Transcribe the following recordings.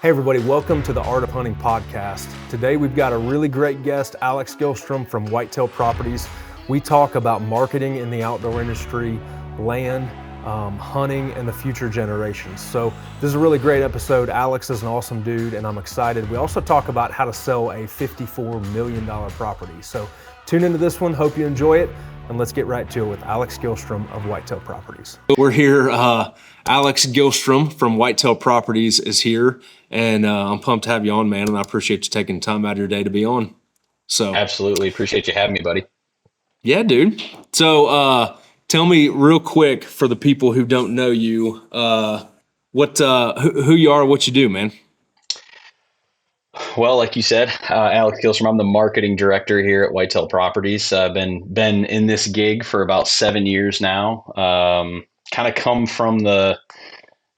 Hey everybody, welcome to the Art of Hunting podcast. Today we've got a really great guest, Alex Gyllstrom from Whitetail Properties. We talk about marketing in the outdoor industry, land, hunting, and the future generations. So this is a really great episode. Alex is an awesome dude and I'm excited. We also talk about how to sell a $54 million property. So tune into this one, hope you enjoy it, and let's get right to it with Alex Gyllstrom of Whitetail Properties. We're here, Alex Gyllstrom from Whitetail Properties is here, and I'm pumped to have you on, man, and I appreciate you taking time out of your day to be on. So absolutely appreciate you having me, buddy. Yeah, dude. So tell me real quick, for the people who don't know you, who you are, what you do, man. Well, like you said, Alex Gyllstrom, I'm the marketing director here at Whitetail Properties. I've been in this gig for about 7 years now. Kind of come from the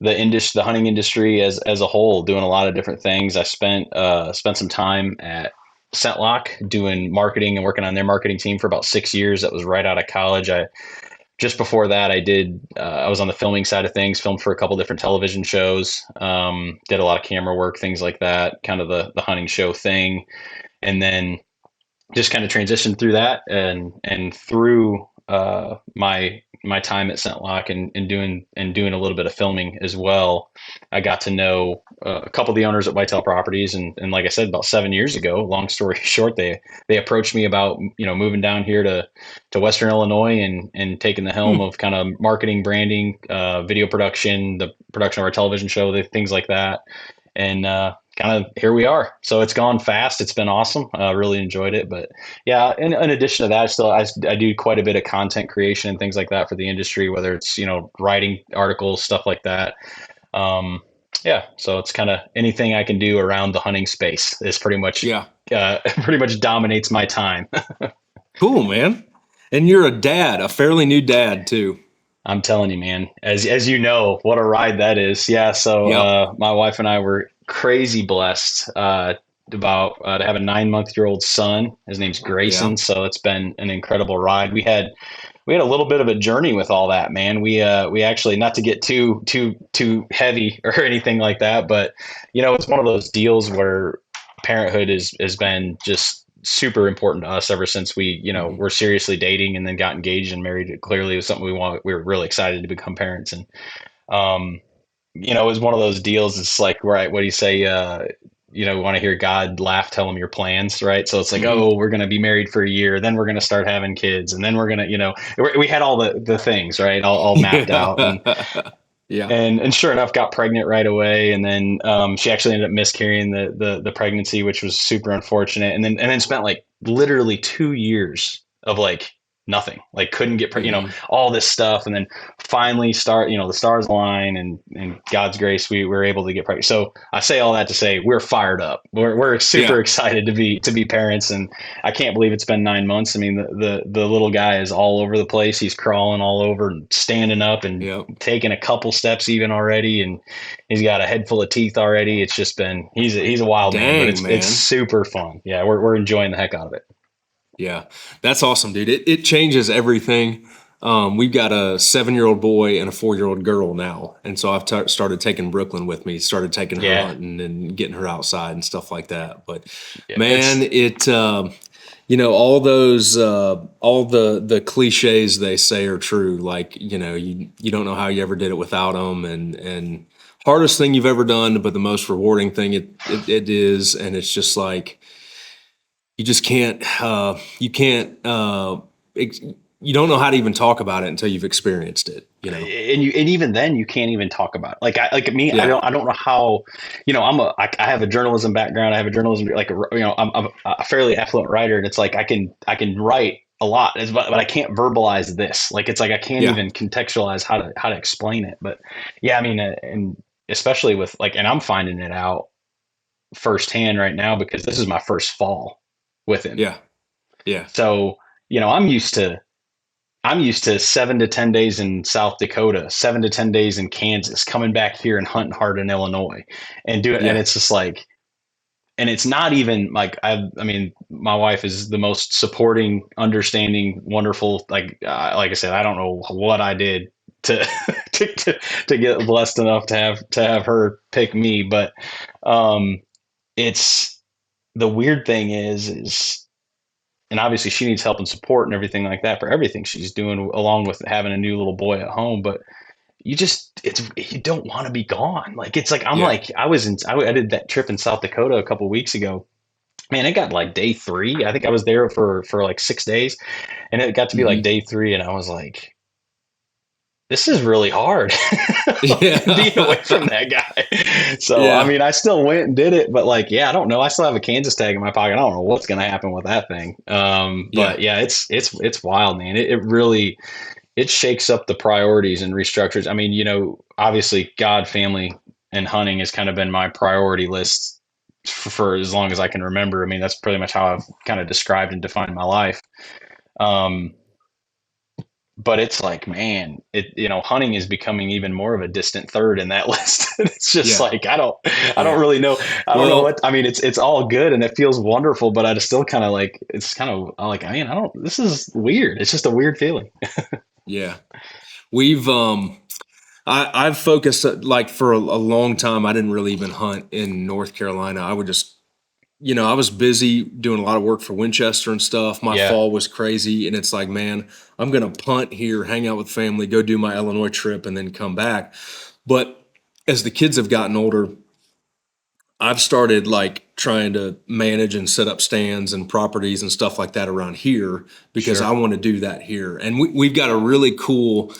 hunting industry as a whole, doing a lot of different things. I spent some time at ScentLock doing marketing and working on their marketing team for about 6 years. That was right out of college. Just before that, I was on the filming side of things, filmed for a couple different television shows, did a lot of camera work, things like that, kind of the hunting show thing. And then just kind of transitioned through that and through my time at ScentLock and doing a little bit of filming as well. I got to know a couple of the owners at Whitetail Properties, and like I said, about 7 years ago, long story short, they approached me about moving down here to Western Illinois and taking the helm of kind of marketing, branding, video production, the production of our television show, things like that, and kind of here we are. So it's gone fast. It's been awesome. I really enjoyed it. But yeah, in addition to that, I do quite a bit of content creation and things like that for the industry, whether it's, writing articles, stuff like that. Yeah. So it's kind of anything I can do around the hunting space is pretty much dominates my time. Cool, man. And you're a fairly new dad too. I'm telling you, man, as you know, what a ride that is. Yeah. So my wife and I were crazy blessed to have a 9-month-old son. His name's Grayson. Yeah. So it's been an incredible ride. We had a little bit of a journey with all that, man. We actually, not to get too heavy or anything like that, but it's one of those deals where parenthood has been just super important to us ever since we were seriously dating and then got engaged and married. Clearly it was something we were really excited to become parents. And it was one of those deals. It's like, right, what do you say, want to hear God laugh, tell him your plans, right? So it's like, oh, we're going to be married for a year, then we're going to start having kids, and then we're going to, we had all the things, right, all mapped out. And, yeah. And sure enough, got pregnant right away. And then she actually ended up miscarrying the pregnancy, which was super unfortunate. And then spent like literally 2 years of like nothing, like couldn't get all this stuff. And then finally the stars align and God's grace, we were able to get pregnant. So I say all that to say we're fired up. We're super excited to be parents. And I can't believe it's been 9 months. I mean, the little guy is all over the place. He's crawling all over and standing up and taking a couple steps even already. And he's got a head full of teeth already. It's just been, he's a wild man, but it's super fun. Yeah. We're enjoying the heck out of it. Yeah, that's awesome, dude. It changes everything. We've got a 7-year-old boy and a 4-year-old girl now. And so I've started taking Brooklyn with me, started taking her hunting and getting her outside and stuff like that. But man, all those, all the cliches they say are true. Like, you don't know how you ever did it without them, and hardest thing you've ever done, but the most rewarding thing it is. And it's just like, you just can't, you don't know how to even talk about it until you've experienced it, And even then you can't even talk about it. I don't know how, I have a journalism background. I have a journalism, I'm a fairly affluent writer, and it's like, I can write a lot, but I can't verbalize this. Like, it's like, I can't even contextualize how to explain it. But yeah, I mean, and especially with and I'm finding it out firsthand right now because this is my first fall with him. Yeah. Yeah. So, I'm used to 7 to 10 days in South Dakota, 7 to 10 days in Kansas, coming back here and hunting hard in Illinois and do it. Yeah. And it's just like, and it's not even like, I mean, my wife is the most supporting, understanding, wonderful, like I said, I don't know what I did to to get blessed enough to have her pick me. But it's the weird thing is, and obviously she needs help and support and everything like that for everything she's doing, along with having a new little boy at home. But you don't want to be gone. Like, it's like, I did that trip in South Dakota a couple of weeks ago. Man, it got like day 3. I think I was there for like 6 days, and it got to be like day 3. And I was like, this is really hard being away from that guy. So, I mean, I still went and did it, but like, I don't know. I still have a Kansas tag in my pocket. I don't know what's going to happen with that thing. But it's wild, man. It really, it shakes up the priorities and restructures. I mean, obviously God, family, and hunting has kind of been my priority list for as long as I can remember. I mean, that's pretty much how I've kind of described and defined my life. But it's like, man, hunting is becoming even more of a distant third in that list. It's just like, I don't really know. I don't know what, I mean, it's all good and it feels wonderful, but I just still kind of like, it's kind of like, man, this is weird. It's just a weird feeling. Yeah. We've, I've focused like for a long time. I didn't really even hunt in North Carolina. I would just, I was busy doing a lot of work for Winchester and stuff. My fall was crazy. And it's like, man, I'm going to punt here, hang out with family, go do my Illinois trip, and then come back. But as the kids have gotten older, I've started like trying to manage and set up stands and properties and stuff like that around here because I want to do that here. And we've got a really cool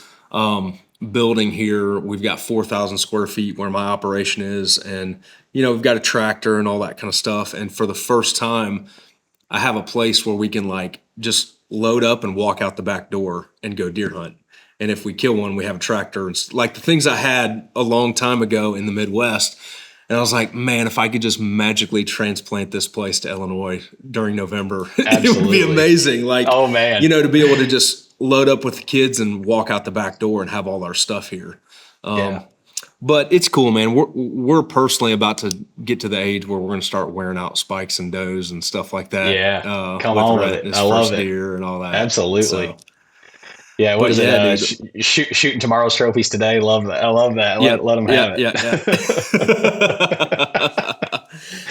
building here. We've got 4,000 square feet where my operation is. And, we've got a tractor and all that kind of stuff. And for the first time, I have a place where we can like just load up and walk out the back door and go deer hunt. And if we kill one, we have a tractor. And like the things I had a long time ago in the Midwest. And I was like, man, if I could just magically transplant this place to Illinois during November, it would be amazing. Like, oh man, to be able to just load up with the kids and walk out the back door and have all our stuff here. But it's cool, man. We're personally about to get to the age where we're going to start wearing out spikes and does and stuff like that. Yeah, come on with it. I love it. Deer and all that. Absolutely. So, yeah, what is it? Shooting tomorrow's trophies today. Love that. I love that. Let them have it.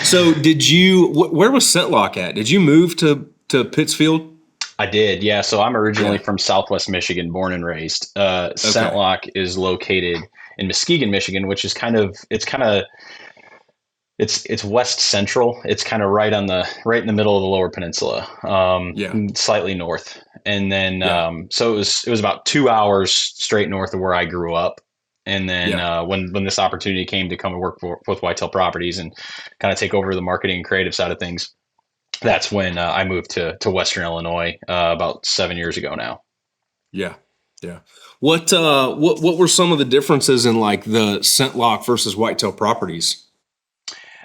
So did you, where was Scentlock at? Did you move to Pittsfield? I did, yeah. So I'm originally from Southwest Michigan, born and raised. Scentlock is located in Muskegon, Michigan, which is it's west central. It's kind of right in the middle of the Lower Peninsula, slightly north. And then, so it was about 2 hours straight north of where I grew up. And then, when this opportunity came to come and work with Whitetail Properties and kind of take over the marketing and creative side of things, that's when I moved to Western Illinois about 7 years ago now. Yeah. Yeah. What were some of the differences in like the Scentlock versus Whitetail Properties?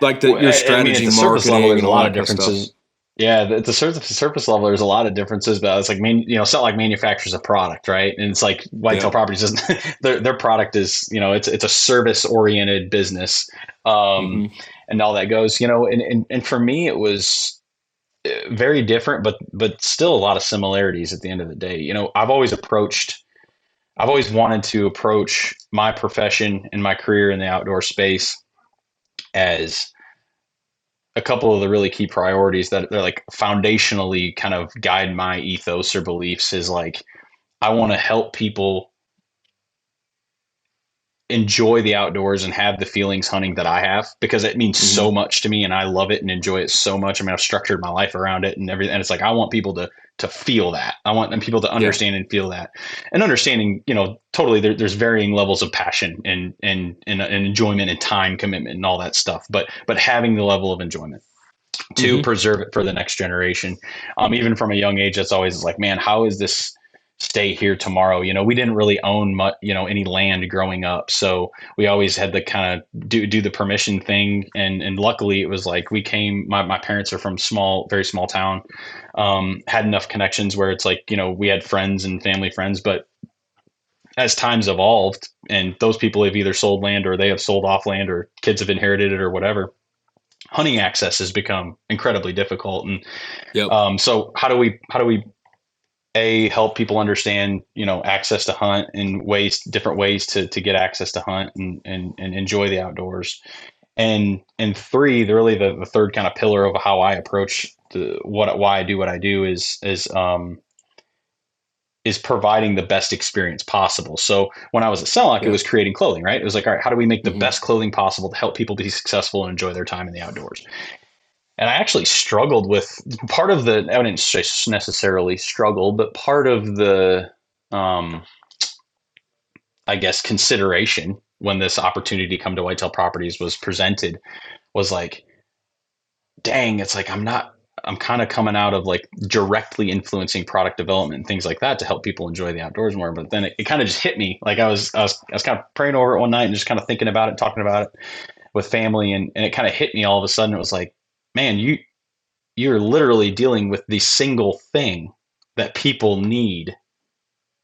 Like your strategy, at the marketing, level, there's and a all lot that of kind differences. Stuff. Yeah, at the surface level, there's a lot of differences, but it's like, Scentlock manufactures a product, right? And it's like Whitetail Properties doesn't. Their product is, it's a service oriented business, and all that goes, and for me, it was very different, but still a lot of similarities at the end of the day. I've always wanted to approach my profession and my career in the outdoor space as a couple of the really key priorities that they're like foundationally kind of guide my ethos or beliefs is like, I want to help people enjoy the outdoors and have the feelings hunting that I have, because it means so much to me and I love it and enjoy it so much. I mean, I've structured my life around it and everything. And it's like, I want people to feel that. I want them people to understand and feel that, and understanding, totally there's varying levels of passion and enjoyment and time commitment and all that stuff. But having the level of enjoyment to preserve it for the next generation. Even from a young age, that's always like, man, how is this stay here tomorrow? We didn't really own much, any land growing up. So we always had to kind of do the permission thing. And luckily it was like my parents are from very small town, had enough connections where it's like, we had friends and family friends, but as times evolved and those people have either sold land or they have sold off land or kids have inherited it or whatever, hunting access has become incredibly difficult. And so how do we help people understand, access to hunt and different ways to get access to hunt and enjoy the outdoors. And three, the third kind of pillar of how I approach why I do what I do is providing the best experience possible. So when I was at Sellock, it was creating clothing, right? It was like, all right, how do we make the best clothing possible to help people be successful and enjoy their time in the outdoors? And I actually struggled with part of I didn't necessarily struggle, but part of the, I guess, consideration when this opportunity to come to Whitetail Properties was presented was like, dang, it's like I'm kind of coming out of like directly influencing product development and things like that to help people enjoy the outdoors more. But then it kind of just hit me. Like I was kind of praying over it one night and just kind of thinking about it, talking about it with family. And it kind of hit me all of a sudden. It was like, man, you're literally dealing with the single thing that people need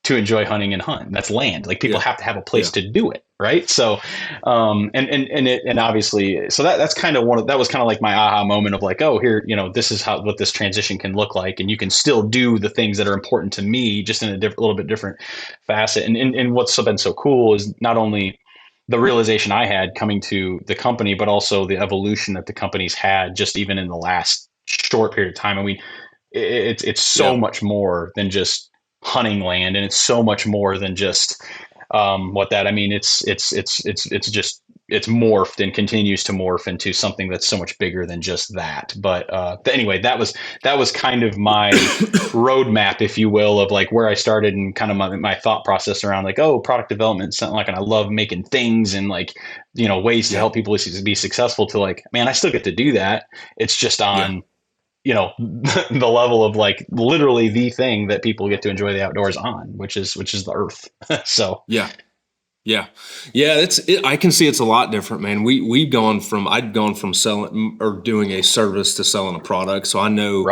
to enjoy hunting and hunt. That's land. Like people have to have a place to do it. Right. So, and obviously, so that's kind of that was kind of like my aha moment of like, oh, here, this is what this transition can look like. And you can still do the things that are important to me, just in a little bit different facet. And what's been so cool is not only the realization I had coming to the company, but also the evolution that the company's had just even in the last short period of time. And it's so much more than just hunting land, and it's so much more than just it's morphed and continues to morph into something that's so much bigger than just that. But anyway, that was kind of my roadmap, if you will, of like where I started and kind of my thought process around like, oh, product development, something like, and I love making things and like, ways to help people be successful, to like, man, I still get to do that. It's just on the level of like literally the thing that people get to enjoy the outdoors on, which is the earth. So yeah. I can see it's a lot different, man. I'd gone from selling or doing a service to selling a product. So I know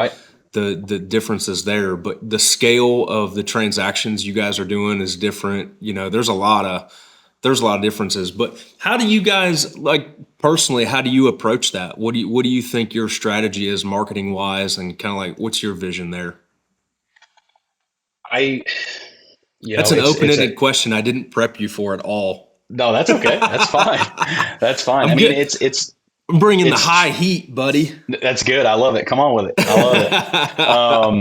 the differences there, but the scale of the transactions you guys are doing is different. There's a lot of differences, but how do you guys, like personally, how do you approach that? What do you think your strategy is marketing wise, and kind of like, what's your vision there? That's an open-ended question. I didn't prep you for at all. No, that's okay. That's fine. That's fine. I mean, I'm bringing the high heat, buddy. That's good. I love it. Come on with it. I love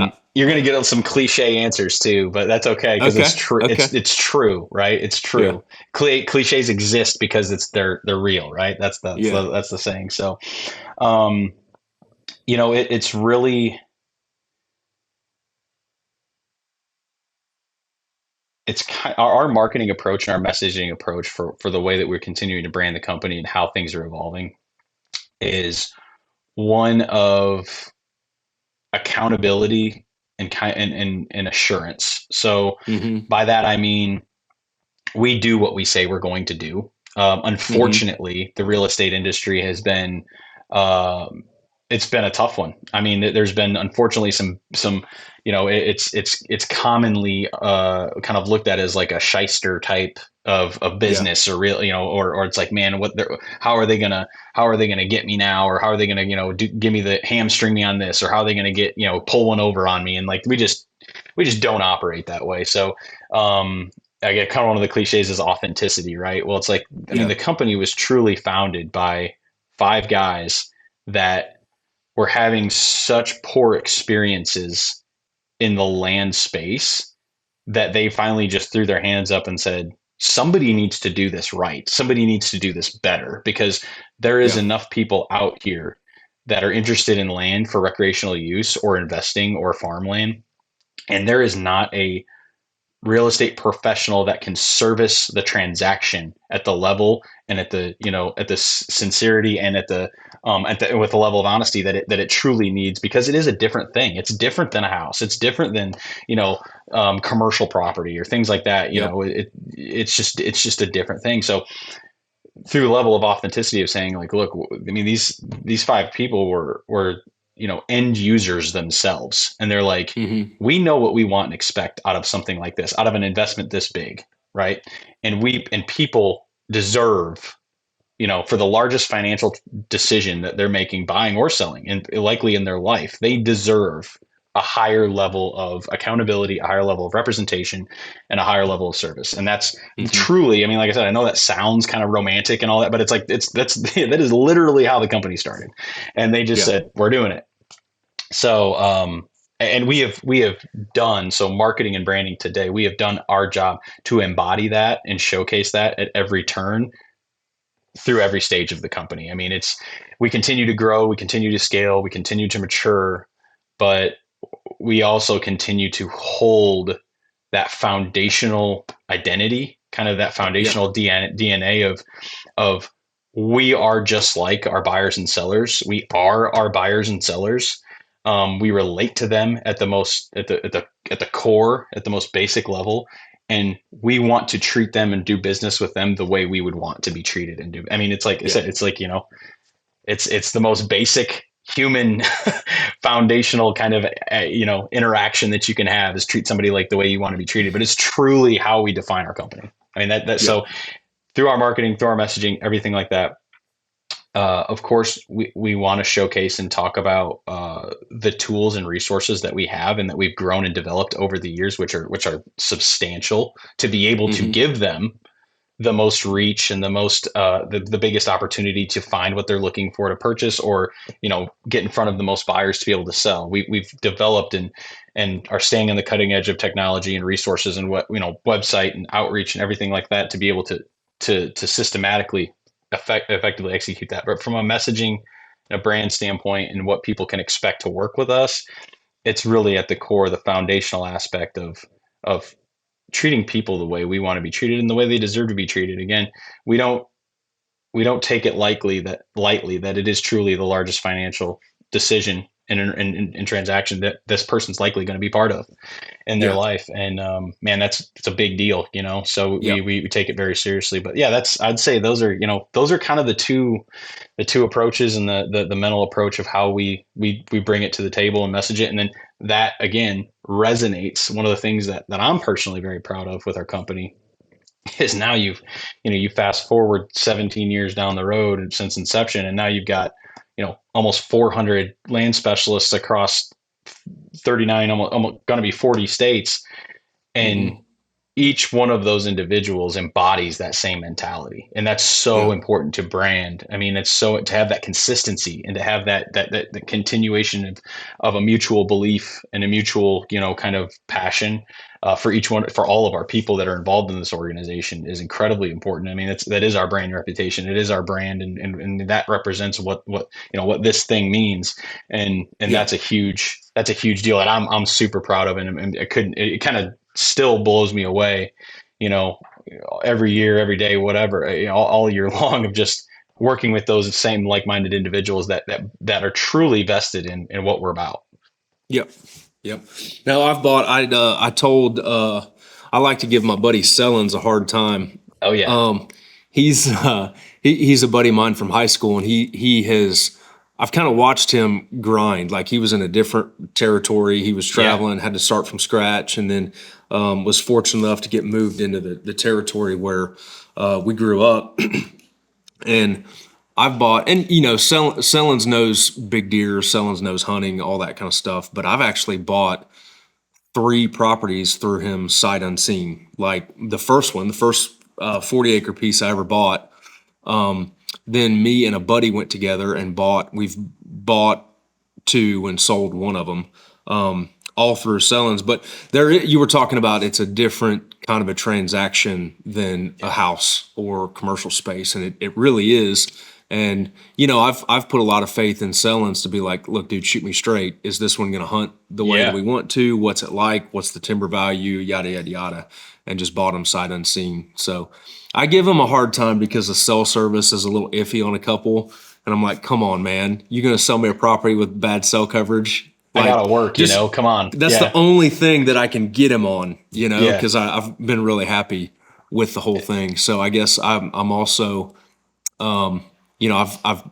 it. You're going to get some cliche answers too, but that's okay because it's true. Okay. It's true, right? It's true. Yeah. Cliches exist because they're real, right? That's the saying. So, it's really. It's our marketing approach and our messaging approach for the way that we're continuing to brand the company and how things are evolving is one of accountability and assurance. So by that, I mean, we do what we say we're going to do. Unfortunately, the real estate industry has been, it's been a tough one. I mean, there's been unfortunately some it's commonly kind of looked at as like a shyster type of business, or real, or it's like, man, how are they gonna get me now, or how are they gonna give me the hamstring me on this, or how are they gonna get pull one over on me, and like we just don't operate that way. So I get kind of one of the cliches is authenticity, right? Well, it's like, I mean, the company was truly founded by 5 guys that were having such poor experiences in the land space that they finally just threw their hands up and said, somebody needs to do this right. Somebody needs to do this better, because there is enough people out here that are interested in land for recreational use or investing or farmland. And there is not a real estate professional that can service the transaction at the level and at the sincerity and with the level of honesty that it truly needs, because it is a different thing. It's different than a house. It's different than commercial property or things like that. It's just a different thing. So through the level of authenticity of saying like, look, I mean, these 5 people were end users themselves. And they're like, we know what we want and expect out of something like this, out of an investment this big. Right. And people deserve, for the largest financial decision that they're making, buying or selling, and likely in their life, they deserve a higher level of accountability, a higher level of representation, and a higher level of service. And that's truly, I mean, like I said, I know that sounds kind of romantic and all that, but it's like, that is literally how the company started. And they just said, we're doing it. So, and we have done, so marketing and branding today, we have done our job to embody that and showcase that at every turn through every stage of the company. I mean, we continue to grow, we continue to scale, we continue to mature, but we also continue to hold that foundational identity, kind of that foundational DNA of we are just like our buyers and sellers. We are our buyers and sellers. We relate to them at the core, at the most basic level, and we want to treat them and do business with them the way we would want to be treated and do. I mean, it's like it's like, it's the most basic human foundational kind of interaction that you can have, is treat somebody like the way you want to be treated. But it's truly how we define our company. I mean, so through our marketing, through our messaging, everything like that. Of course, we want to showcase and talk about the tools and resources that we have and that we've grown and developed over the years, which are substantial, to be able to give them the most reach and the most the biggest opportunity to find what they're looking for to purchase, or get in front of the most buyers to be able to sell. We've developed and are staying on the cutting edge of technology and resources and website and outreach and everything like that to be able to systematically effectively execute that. But from a messaging, a brand standpoint, and what people can expect to work with us, it's really at the core, the foundational aspect of treating people the way we want to be treated and the way they deserve to be treated. Again, we don't take it lightly that it is truly the largest financial decision in transaction that this person's likely going to be part of in their life. And man, it's a big deal, so we take it very seriously. But yeah, I'd say those are kind of the two approaches, and the mental approach of how we bring it to the table and message it. And then that again resonates. One of the things that I'm personally very proud of with our company is now you fast forward 17 years down the road since inception, and now you've got almost 400 land specialists across 39, almost going to be 40 states, and each one of those individuals embodies that same mentality. And that's so important to brand. I mean, it's so to have that consistency and to have that continuation of a mutual belief and a mutual, kind of passion for each one, for all of our people that are involved in this organization, is incredibly important. I mean, that is our brand reputation. It is our brand. And that represents what this thing means. And that's a huge deal that I'm super proud of. And it kind of still blows me away, every year, every day, whatever, all year long, of just working with those same like-minded individuals that are truly vested in what we're about. Yep. Now I like to give my buddy Sellens a hard time. Oh yeah. He's a buddy of mine from high school, and I've kind of watched him grind. Like, he was in a different territory. He was traveling, had to start from scratch, and then was fortunate enough to get moved into the territory where we grew up. And I've bought, and Sellens knows big deer, Sellens knows hunting, all that kind of stuff. But I've actually bought 3 properties through him sight unseen. Like the first 40-acre piece I ever bought. Then me and a buddy went together and we've bought 2 and sold one of them, all through Sellens. But you were talking about, it's a different kind of a transaction than a house or commercial space. And it really is. And, I've put a lot of faith in Sellens to be like, look, dude, shoot me straight. Is this one going to hunt the way that we want to? What's it like? What's the timber value? Yada, yada, yada. And just bought them sight unseen. So I give them a hard time because the cell service is a little iffy on a couple. And I'm like, come on, man. You're going to sell me a property with bad cell coverage? Like, I got to work, come on. That's the only thing that I can get him on, because I've been really happy with the whole thing. So I guess I'm also, I've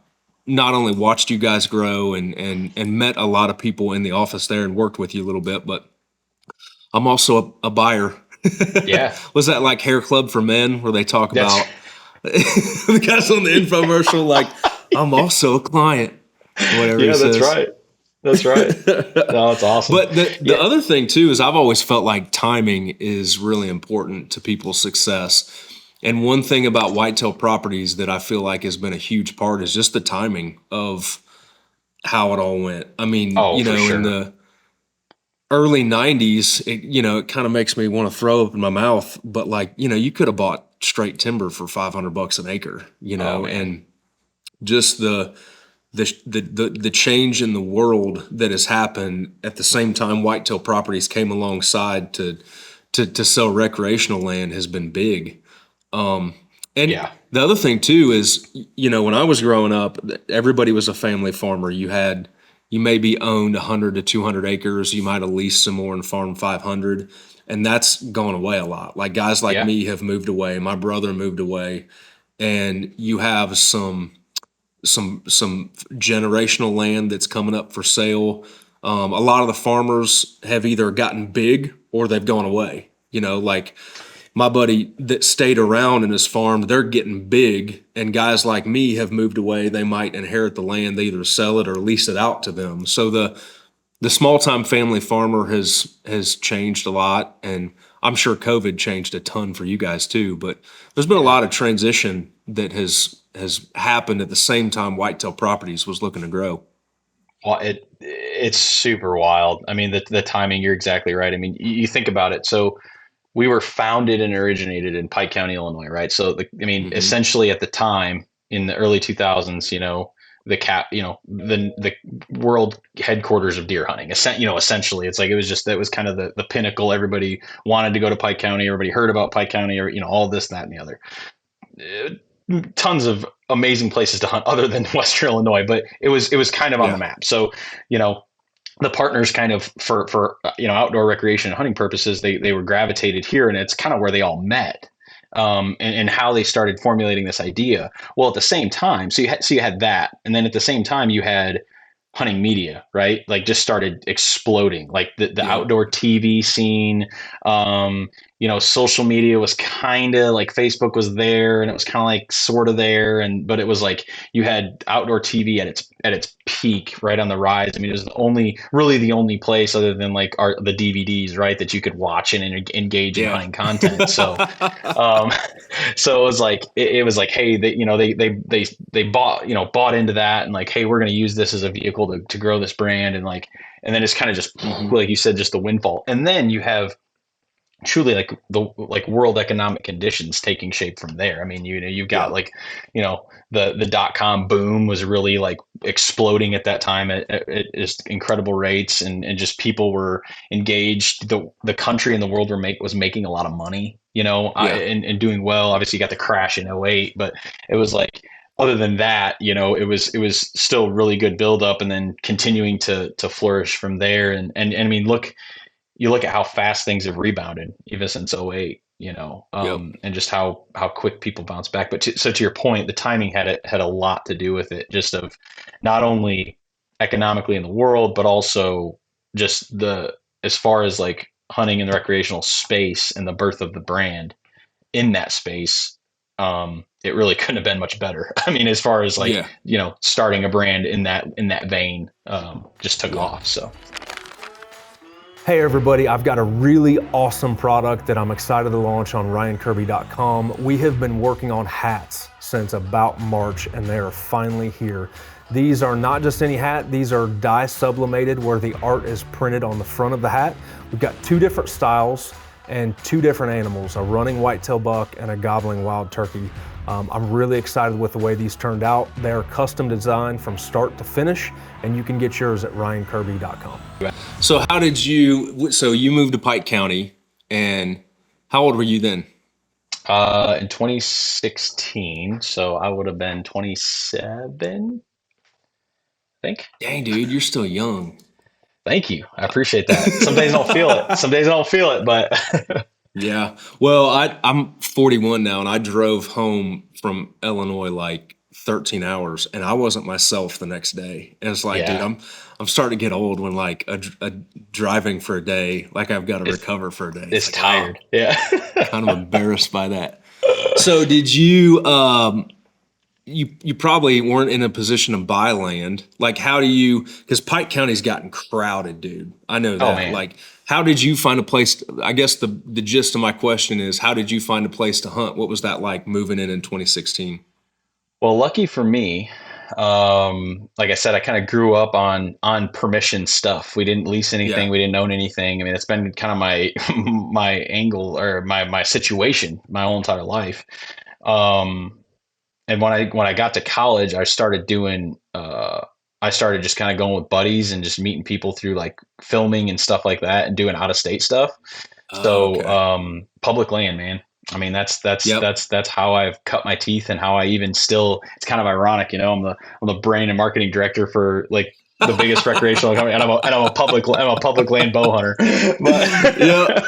not only watched you guys grow and met a lot of people in the office there and worked with you a little bit, but I'm also a buyer. Yeah. Was that like Hair Club for Men, where they talk about the guys on the infomercial, like, I'm also a client, whatever he says. That's right. That's right. No, it's awesome. But the other thing too is I've always felt like timing is really important to people's success. And one thing about Whitetail Properties that I feel like has been a huge part is just the timing of how it all went. I mean, in the early 90s, it kind of makes me want to throw up in my mouth, but like, you could have bought straight timber for $500 an acre, and just the change in the world that has happened at the same time Whitetail Properties came alongside to sell recreational land has been big. The other thing too is, when I was growing up, everybody was a family farmer. You maybe owned 100 to 200 acres. You might have leased some more and farmed 500. And that's gone away a lot. Like guys like me have moved away. My brother moved away, and you have some generational land that's coming up for sale. A lot of the farmers have either gotten big or they've gone away. Like my buddy that stayed around and has farmed, they're getting big, and guys like me have moved away. They might inherit the land, they either sell it or lease it out to them. So the small-time family farmer has changed a lot, and I'm sure COVID changed a ton for you guys too. But there's been a lot of transition that has happened at the same time Whitetail Properties was looking to grow. Well, it's super wild. I mean, the timing, you're exactly right. I mean, you think about it. So we were founded and originated in Pike County, Illinois, right? So, essentially at the time in the early 2000s, the world headquarters of deer hunting, essentially it's like, that was kind of the pinnacle. Everybody wanted to go to Pike County. Everybody heard about Pike County, or, all this, that, and the other. Tons of amazing places to hunt other than Western Illinois, but it was kind of on the map. So, the partners kind of for outdoor recreation and hunting purposes, they were gravitated here, and it's kind of where they all met. And how they started formulating this idea. Well, at the same time, so you had that, and then at the same time you had hunting media, right? Like just started exploding, like the outdoor TV scene. Social media was kind of like Facebook was there, and it was kind of like sort of there, but it was like you had outdoor TV at its peak, right on the rise. I mean, it was the only place other than like the DVDs, right, that you could watch and engage in hunting content. So, so it was like hey, they bought into that, and like, hey, we're going to use this as a vehicle to grow this brand, and then it's kind of just like you said, just the windfall, and then you have truly like world economic conditions taking shape from there. I mean, you've got the .com boom was really like exploding at that time at just incredible rates, and just people were engaged. The country and the world was making a lot of money, and doing well. Obviously you got the crash in 2008, but it was like, other than that, it was still really good buildup, and then continuing to flourish from there. And I mean, you look at how fast things have rebounded even since 2008, and just how quick people bounce back. But to your point, the timing had a lot to do with it, just of not only economically in the world, but also just as far as like hunting in the recreational space and the birth of the brand in that space. It really couldn't have been much better. I mean, as far as starting a brand in that vein, just took off. So. Hey everybody, I've got a really awesome product that I'm excited to launch on RyanKirby.com. We have been working on hats since about March, and they are finally here. These are not just any hat, these are dye sublimated, where the art is printed on the front of the hat. We've got 2 different styles and 2 different animals, a running whitetail buck and a gobbling wild turkey. I'm really excited with the way these turned out. They're custom designed from start to finish, and you can get yours at RyanKirby.com. So so you moved to Pike County, and how old were you then? In 2016, so I would have been 27, I think. Dang, dude, you're still young. Thank you. I appreciate that. Some days I don't feel it. Some days I don't feel it, but yeah. Well, I'm 41 now, and I drove home from Illinois like 13 hours, and I wasn't myself the next day. And it's like, dude, I'm starting to get old when like a driving for a day, like I've got to recover for a day. It's like, tired. Yeah. Kind of embarrassed by that. So did you, you probably weren't in a position to buy land. Like, how do you, because Pike County's gotten crowded, dude. I know that. Man. Like, how did you find a place? I guess the gist of my question is, how did you find a place to hunt? What was that like moving in 2016? Well, lucky for me, like I said, I kind of grew up on permission stuff. We didn't lease anything. Yeah. We didn't own anything. I mean, it's been kind of my my angle or my situation my whole entire life. And when I got to college, I started doing I started just kind of going with buddies and just meeting people through like filming and stuff like that and doing out of state stuff. So Okay. public land, man. I mean, that's Yep. how I've cut my teeth and how I even still. It's kind of ironic, you know. I'm the brand and marketing director for like the biggest recreational company, and I'm a public land bow hunter. But Yep.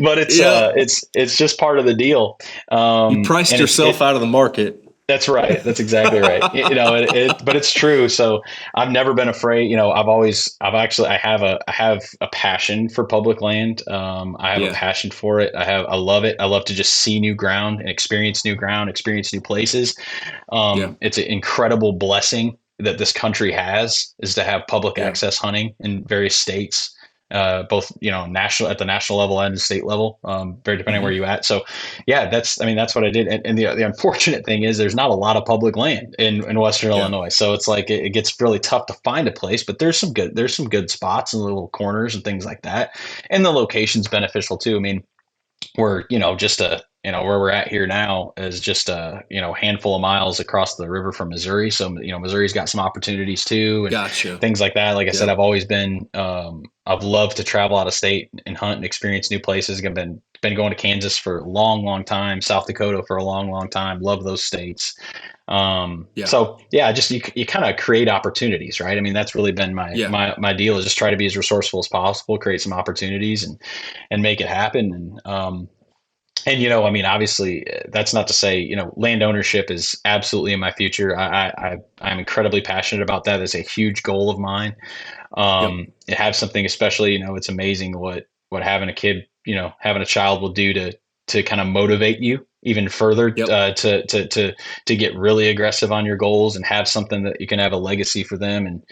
but it's just part of the deal. You priced And yourself out of the market. that's right. That's exactly right. You know, but it's true. So I've never been afraid. You know, I have a passion for public land. I have a passion for it. I love it. I love to just see new ground and experience new ground, experience new places. It's an incredible blessing that this country has, is to have public access hunting in various states. Both, you know, at the national level and the state level, very depending where you're at. So yeah, that's what I did. And the unfortunate thing is there's not a lot of public land in Western Illinois. So it's like, it gets really tough to find a place, but there's some good spots and little corners and things like that. And the location's beneficial too. I mean, we're, you know, where we're at here now is just a, you know, handful of miles across the river from Missouri. So, you know, Missouri's got some opportunities too, and Gotcha. things like that. Like I said, I've always been, I've loved to travel out of state and hunt and experience new places. I've been going to Kansas for a long time, South Dakota for a long time. Love those states. So yeah, just you kind of create opportunities, right? I mean, that's really been my deal, is just try to be as resourceful as possible, create some opportunities and make it happen. And, you know, I mean, obviously that's not to say, you know, land ownership is absolutely in my future. I'm incredibly passionate about that. It's a huge goal of mine. It have something, especially, you know, it's amazing what having a kid, you know, having a child will do to kind of motivate you even further, to get really aggressive on your goals and have something that you can have a legacy for them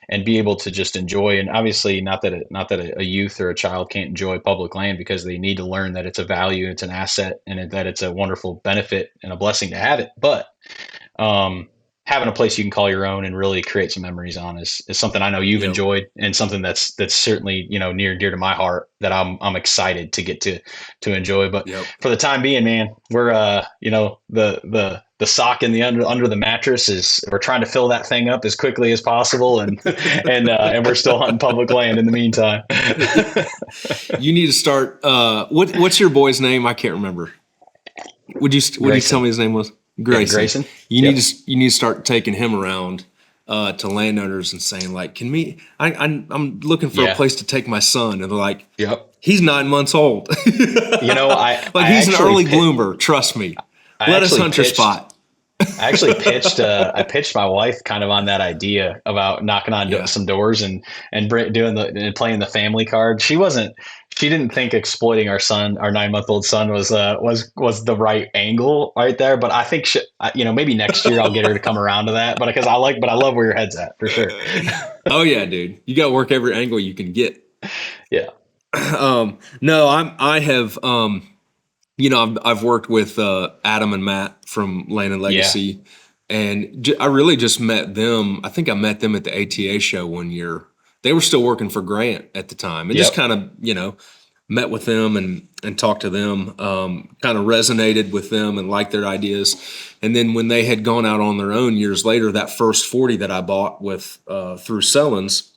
and be able to just enjoy. And obviously not that a youth or a child can't enjoy public land, because they need to learn that it's a value, it's an asset, and that it's a wonderful benefit and a blessing to have it. But, having a place you can call your own and really create some memories on is something I know you've enjoyed, and something that's certainly, you know, near and dear to my heart, that I'm excited to get to enjoy. But for the time being, man, we're you know, the sock in the under the mattress we're trying to fill that thing up as quickly as possible, and and we're still hunting public land in the meantime. You need to start. What's your boy's name? I can't remember. Would you tell me his name was? Grayson. You need to start taking him around to landowners and saying, like, I'm looking for a place to take my son, and they're like, he's 9 months old. You know, he's an early bloomer. Trust me. Let us hunt your spot. I actually pitched my wife kind of on that idea about knocking on some doors and playing the family card. She didn't think exploiting our 9-month-old son was the right angle right there. But I think you know, maybe next year I'll get her to come around to that. But I love where your head's at, for sure. Oh yeah, dude, you got to work every angle you can get. Yeah. No, I have. You know, I've worked with Adam and Matt from Land and Legacy, and I really just met them. I think I met them at the ATA show one year. They were still working for Grant at the time, and just kind of, you know, met with them and talked to them, kind of resonated with them and liked their ideas. And then when they had gone out on their own years later, that first 40 that I bought with through Sellens,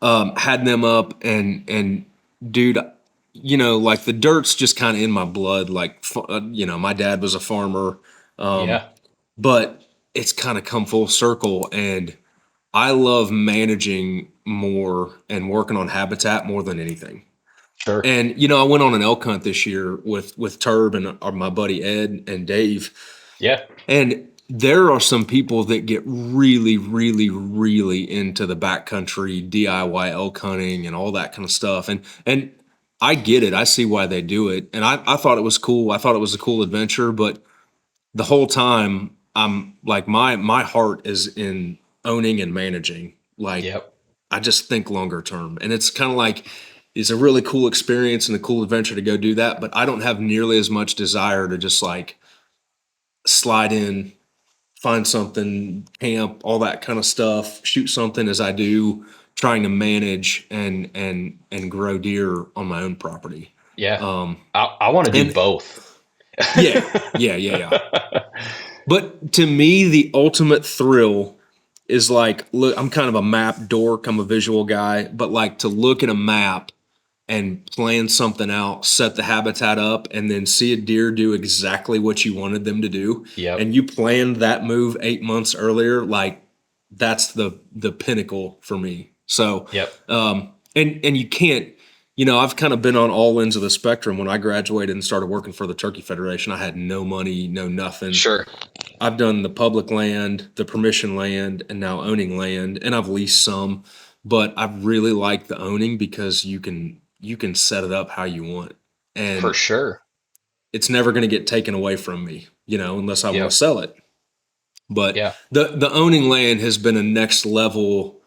had them up, and dude, you know, like, the dirt's just kind of in my blood. Like, you know, my dad was a farmer, but it's kind of come full circle, and I love managing more and working on habitat more than anything. Sure. And, you know, I went on an elk hunt this year with Turb and my buddy Ed and Dave. Yeah. And there are some people that get really, really, really into the backcountry DIY elk hunting and all that kind of stuff. And I get it. I see why they do it. And I thought it was cool. I thought it was a cool adventure. But the whole time, I'm like, my heart is in owning and managing. Like, I just think longer term, and it's kind of like, it's a really cool experience and a cool adventure to go do that. But I don't have nearly as much desire to just like slide in, find something, camp, all that kind of stuff, shoot something, as I do trying to manage and grow deer on my own property. Yeah. I want to do both. Yeah. But to me, the ultimate thrill is like, look, I'm kind of a map dork. I'm a visual guy, but like to look at a map and plan something out, set the habitat up, and then see a deer do exactly what you wanted them to do. And you planned that move 8 months earlier. Like, that's the pinnacle for me. So, and you can't, I've kind of been on all ends of the spectrum. When I graduated and started working for the Turkey Federation, I had no money, no nothing. Sure. I've done the public land, the permission land, and now owning land, and I've leased some, but I really like the owning because you can set it up how you want. And for sure, it's never going to get taken away from me, unless I want to sell it. But the owning land has been a next level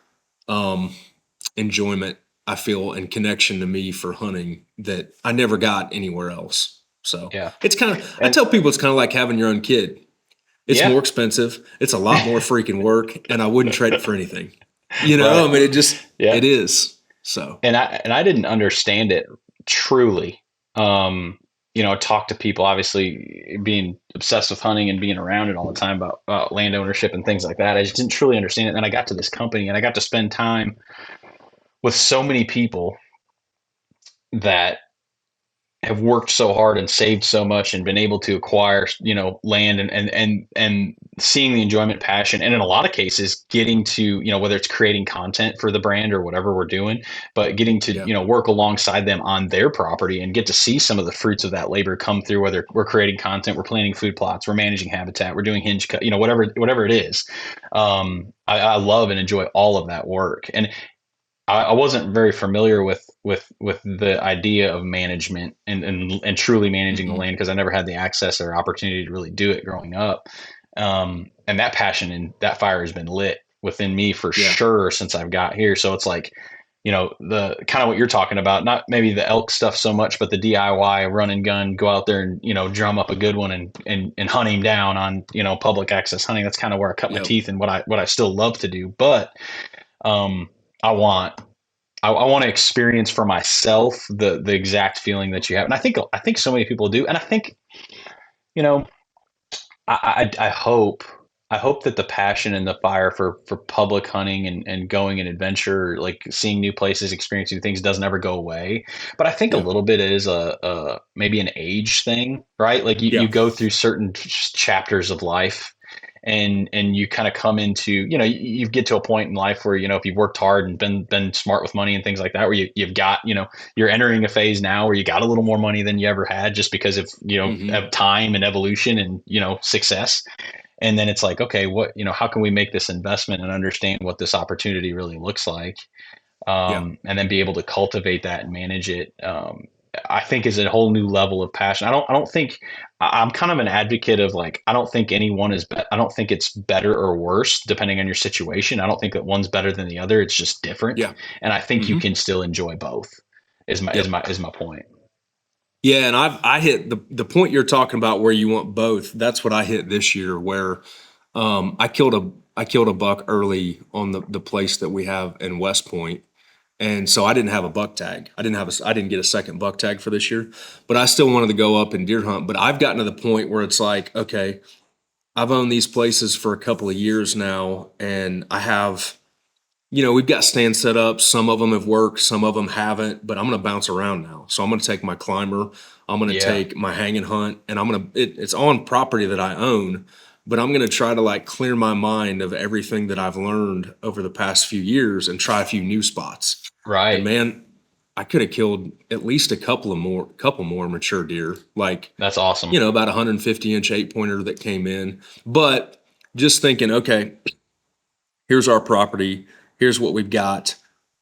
enjoyment, I feel, and connection to me for hunting that I never got anywhere else. So it's kind of, I tell people it's kind of like having your own kid. It's more expensive. It's a lot more freaking work, and I wouldn't trade it for anything. I mean, it just, it is. So, and I didn't understand it truly. I talk to people, obviously being obsessed with hunting and being around it all the time about land ownership and things like that. I just didn't truly understand it. And then I got to this company and I got to spend time with so many people that have worked so hard and saved so much and been able to acquire, land and seeing the enjoyment, passion, and in a lot of cases getting to, whether it's creating content for the brand or whatever we're doing, but getting to, work alongside them on their property and get to see some of the fruits of that labor come through, whether we're creating content, we're planting food plots, we're managing habitat, we're doing hinge cut, whatever it is. I love and enjoy all of that work. And I wasn't very familiar with the idea of management and truly managing the land because I never had the access or opportunity to really do it growing up. And that passion and that fire has been lit within me for sure since I've got here. So it's like, the kind of what you're talking about, not maybe the elk stuff so much, but the DIY run and gun, go out there and, drum up a good one and hunt him down on, public access hunting. That's kind of where I cut my teeth and what I still love to do. But, I want to experience for myself the exact feeling that you have. And I think so many people do. And I think, I hope that the passion and the fire for public hunting and going and adventure, like seeing new places, experiencing things doesn't ever go away. But I think a little bit is a maybe an age thing, right? Like you go through certain chapters of life. And you kind of come into, you get to a point in life where, if you've worked hard and been smart with money and things like that, where you've got, you're entering a phase now where you got a little more money than you ever had just because of, of time and evolution and, success. And then it's like, okay, what, how can we make this investment and understand what this opportunity really looks like? And then be able to cultivate that and manage it. I think is a whole new level of passion. I don't think I'm kind of an advocate of like, I don't think anyone is, I don't think it's better or worse depending on your situation. I don't think that one's better than the other. It's just different. And I think you can still enjoy both is my point. Yeah. And I hit the point you're talking about where you want both. That's what I hit this year where, I killed a buck early on the place that we have in West Point. And so I didn't have a buck tag. I didn't get a second buck tag for this year, but I still wanted to go up and deer hunt. But I've gotten to the point where it's like, okay, I've owned these places for a couple of years now, and I have, we've got stands set up. Some of them have worked, some of them haven't, but I'm going to bounce around now. So I'm going to take my climber, I'm going to take my hang and hunt, and it's on property that I own, but I'm going to try to like clear my mind of everything that I've learned over the past few years and try a few new spots. Right. And man, I could have killed at least a couple more mature deer. Like that's awesome. About 150-inch 8-pointer that came in. But just thinking, okay, here's our property. Here's what we've got.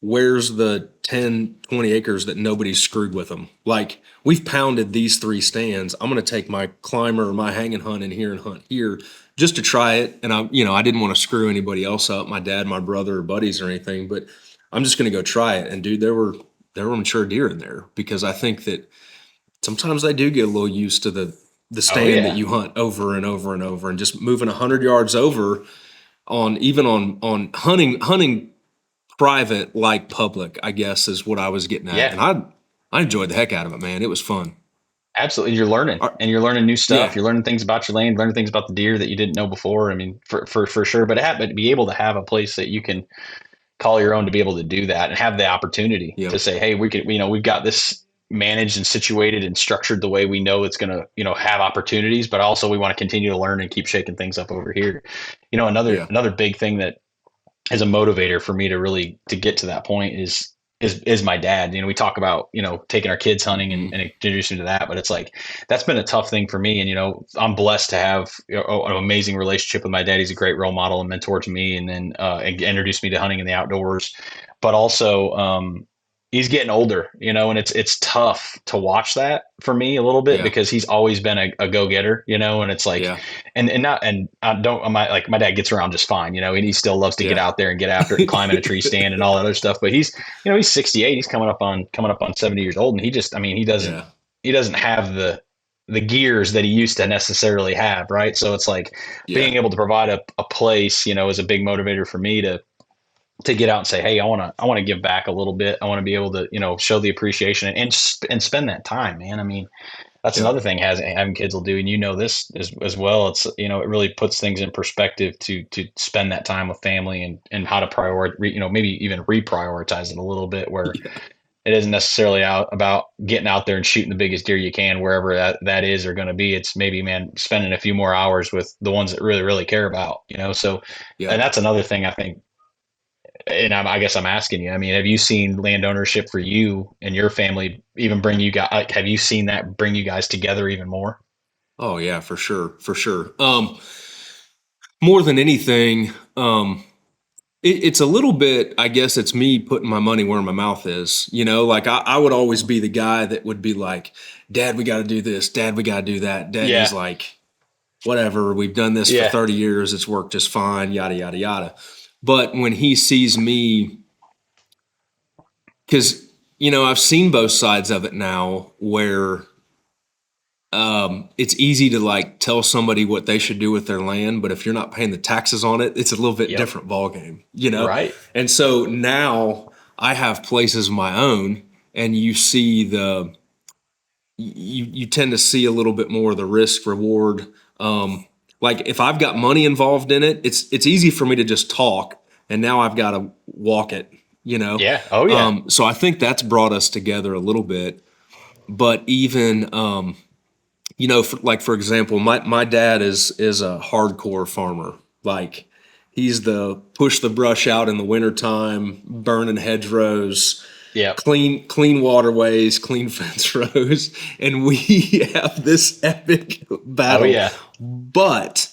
where's the 10, 20 acres that nobody's screwed with them? Like, we've pounded these 3 stands. I'm going to take my climber or my hang and hunt in here and hunt here just to try it. And I didn't want to screw anybody else up, my dad, my brother, or buddies or anything, but I'm just going to go try it. And dude, there were mature deer in there, because I think that sometimes they do get a little used to the stand that you hunt over and over and over, and just moving 100 yards over on hunting private like public, I guess, is what I was getting at. Yeah. And I enjoyed the heck out of it, man. It was fun. Absolutely. You're learning, and you're learning new stuff. Yeah. You're learning things about your land, learning things about the deer that you didn't know before. I mean, for sure, but to be able to have a place that you can call your own, to be able to do that and have the opportunity to say, hey, we could, we've got this managed and situated and structured the way we know it's going to, have opportunities, but also we want to continue to learn and keep shaking things up over here. Another big thing that is a motivator for me to get to that point is my dad. We talk about, taking our kids hunting and introducing to that, but it's like, that's been a tough thing for me. And, I'm blessed to have an amazing relationship with my dad. He's a great role model and mentor to me, and then introduced me to hunting in the outdoors, but also, he's getting older, and it's tough to watch that for me a little bit, because he's always been a go-getter, and it's like, my dad gets around just fine, and he still loves to get out there and get after it and climb in a tree stand and all that other stuff. But he's 68, he's coming up on 70 years old. And he doesn't have the gears that he used to necessarily have. Right. So it's like being able to provide a place, is a big motivator for me to get out and say, hey, I want to give back a little bit. I want to be able to, show the appreciation and spend that time, man. I mean, that's another thing having kids will do. And this as well. It's, it really puts things in perspective to spend that time with family and how to prioritize, maybe even reprioritize it a little bit, where it isn't necessarily about getting out there and shooting the biggest deer you can, wherever that is or going to be. It's maybe, spending a few more hours with the ones that really, really care about, so, and that's another thing I think. And I guess I'm asking you, have you seen land ownership for you and your family even bring you guys, have you seen that bring you guys together even more? Oh yeah, for sure. For sure. More than anything, it's a little bit, I guess it's me putting my money where my mouth is, like I would always be the guy that would be like, Dad, we got to do this. Dad, we got to do that. Dad is like, whatever, we've done this for 30 years. It's worked just fine, yada, yada, yada. But when he sees me, because, I've seen both sides of it now, where it's easy to like tell somebody what they should do with their land, but if you're not paying the taxes on it, it's a little bit different ballgame, Right. And so now I have places of my own, and you see you tend to see a little bit more of the risk reward. Like if I've got money involved in it, it's easy for me to just talk, and now I've got to walk it, Yeah. Oh yeah. So I think that's brought us together a little bit. But even, for example, my dad is a hardcore farmer. Like he's the push the brush out in the wintertime, burning hedgerows, clean waterways, clean fence rows, and we have this epic battle. Oh yeah. But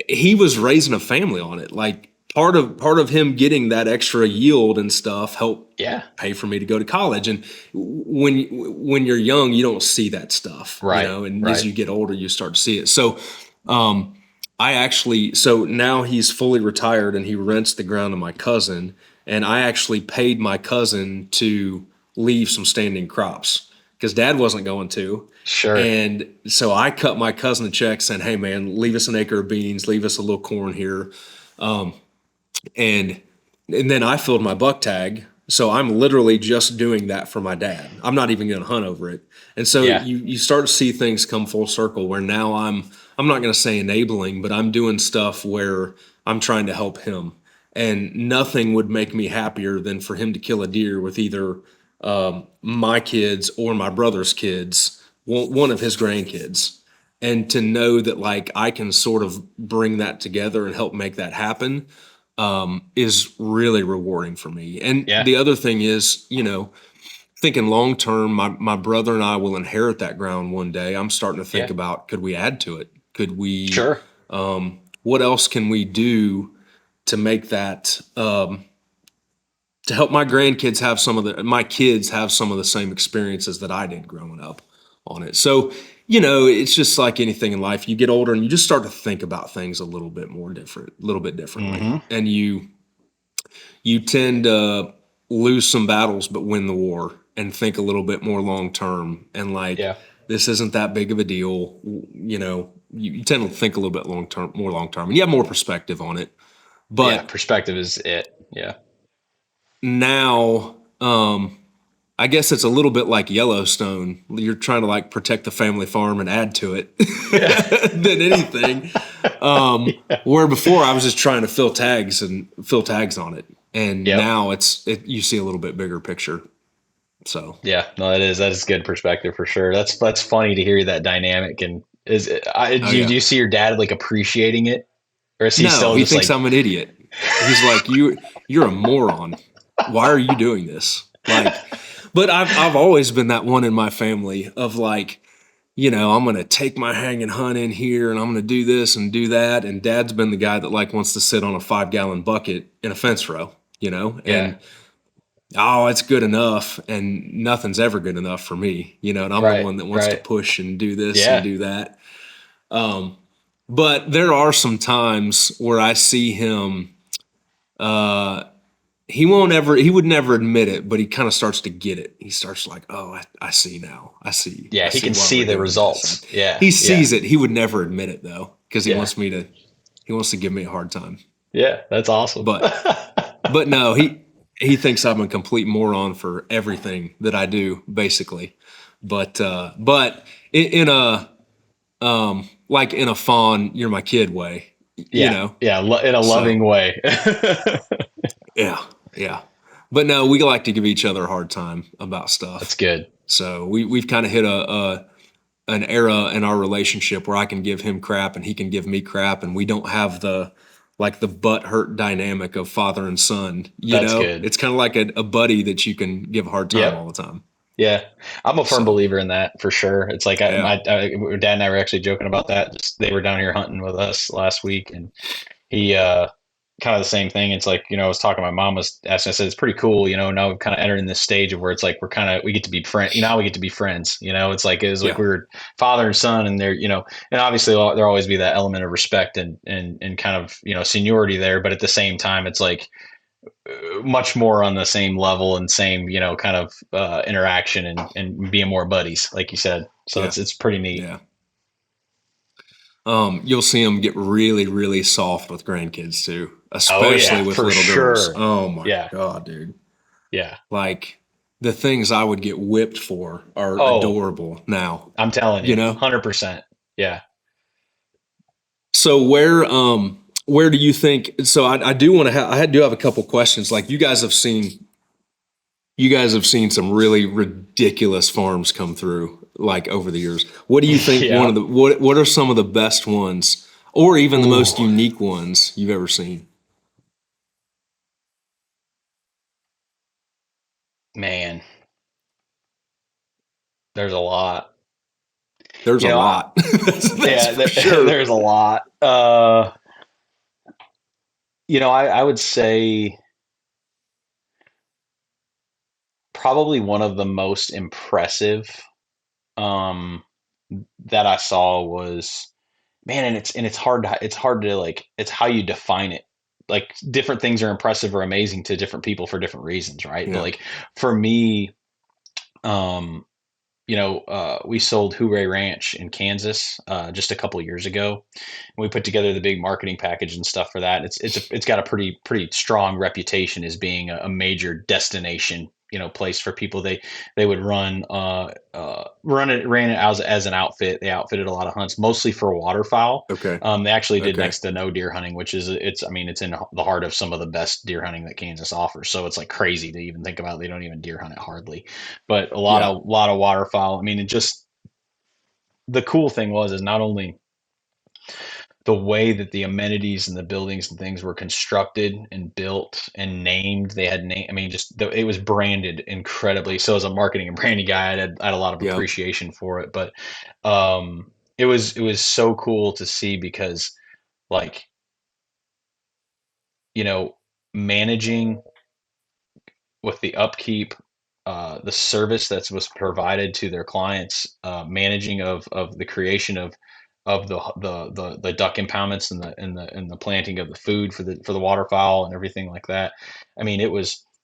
he was raising a family on it. Like part of him getting that extra yield and stuff helped pay for me to go to college. And when you're young, you don't see that stuff, right? And as you get older, you start to see it. So, so now he's fully retired and he rents the ground to my cousin. And I actually paid my cousin to leave some standing crops because Dad wasn't going to. Sure. And so I cut my cousin a check saying, hey man, leave us an acre of beans, leave us a little corn here. And then I filled my buck tag. So I'm literally just doing that for my dad. I'm not even going to hunt over it. And so you start to see things come full circle where now I'm not going to say enabling, but I'm doing stuff where I'm trying to help him. And nothing would make me happier than for him to kill a deer with either my kids or my brother's kids, one of his grandkids. And to know that like I can sort of bring that together and help make that happen is really rewarding for me. And the other thing is, thinking long term, my brother and I will inherit that ground one day. I'm starting to think about, could we add to it? Could we? Sure. What else can we do to make that to help my kids have some of the same experiences that I did growing up on it. So, it's just like anything in life. You get older and you just start to think about things a little bit differently. Mm-hmm. And you tend to lose some battles, but win the war, and think a little bit more long-term, and this isn't that big of a deal. You tend to think a little bit more long-term, and you have more perspective on it. But perspective is it. Yeah. Now, I guess it's a little bit like Yellowstone. You're trying to like protect the family farm and add to it than anything. Where before I was just trying to fill tags on it. And now you see a little bit bigger picture. So yeah, no, that is good perspective for sure. That's funny to hear that dynamic. And do you see your dad like appreciating it, or is he still? He thinks I'm an idiot. He's like, you're a moron. Why are you doing this? But I've always been that one in my family of like, I'm going to take my hang and hunt in here, and I'm going to do this and do that. And Dad's been the guy that like wants to sit on a 5-gallon bucket in a fence row, and it's good enough, and nothing's ever good enough for me, and I'm the one that wants to push and do this and do that. But there are some times where I see him, he would never admit it, but he kind of starts to get it. He starts like, oh, I see now. I see. Yeah, he can see the results. Yeah. He sees it. He would never admit it though, because he wants to give me a hard time. Yeah, that's awesome. But no, he thinks I'm a complete moron for everything that I do, basically. But in a in a fond, you're my kid way, in a loving way. Yeah. But no, we like to give each other a hard time about stuff. That's good. So we've kind of hit an era in our relationship where I can give him crap and he can give me crap, and we don't have the butt hurt dynamic of father and son. That's good. It's kind of like a buddy that you can give a hard time all the time. Yeah, I'm a firm believer in that for sure. It's like my Dad and I were actually joking about that. They were down here hunting with us last week, and he kind of the same thing. It's like, I was talking, my mom was asking, I said, it's pretty cool, now we've kind of entered in this stage of where it's like, we get to be friends, now we get to be friends, it's like, like we were father and son, and there, and obviously there'll always be that element of respect and kind of, seniority there. But at the same time, it's like much more on the same level and same, kind of interaction and being more buddies, like you said. So it's pretty neat. Yeah. You'll see them get really, really soft with grandkids too, especially with little girls. Oh my God, dude. Yeah. Like the things I would get whipped for are adorable now. I'm telling you, 100%. Yeah. So where do you think, so I do have a couple questions. Like you guys have seen some really ridiculous farms come through like over the years. What do you think what are some of the best ones, or even the most unique ones you've ever seen? Man, there's a lot. There's a lot. There's a lot. I would say probably one of the most impressive that I saw was, man, and it's hard to like, it's how you define it. Like different things are impressive or amazing to different people for different reasons, right? Yeah. But like for me, we sold Hooray Ranch in Kansas just a couple of years ago. And we put together the big marketing package and stuff for that. It's got a pretty strong reputation as being a major destination, place for people. They would ran it as an outfit. They outfitted a lot of hunts, mostly for waterfowl. Okay. They actually did next to no deer hunting, which is it's in the heart of some of the best deer hunting that Kansas offers. So it's like crazy to even think about. They don't even deer hunt it hardly, but a lot of waterfowl. I mean, it just, the cool thing is not only the way that the amenities and the buildings and things were constructed and built and named. They had name. I mean, it was branded incredibly. So as a marketing and branding guy, I had a lot of appreciation for it. But it was so cool to see, because like, managing with the upkeep, the service that was provided to their clients, managing of the creation of the duck impoundments and the planting of the food for the waterfowl and everything like that. I mean,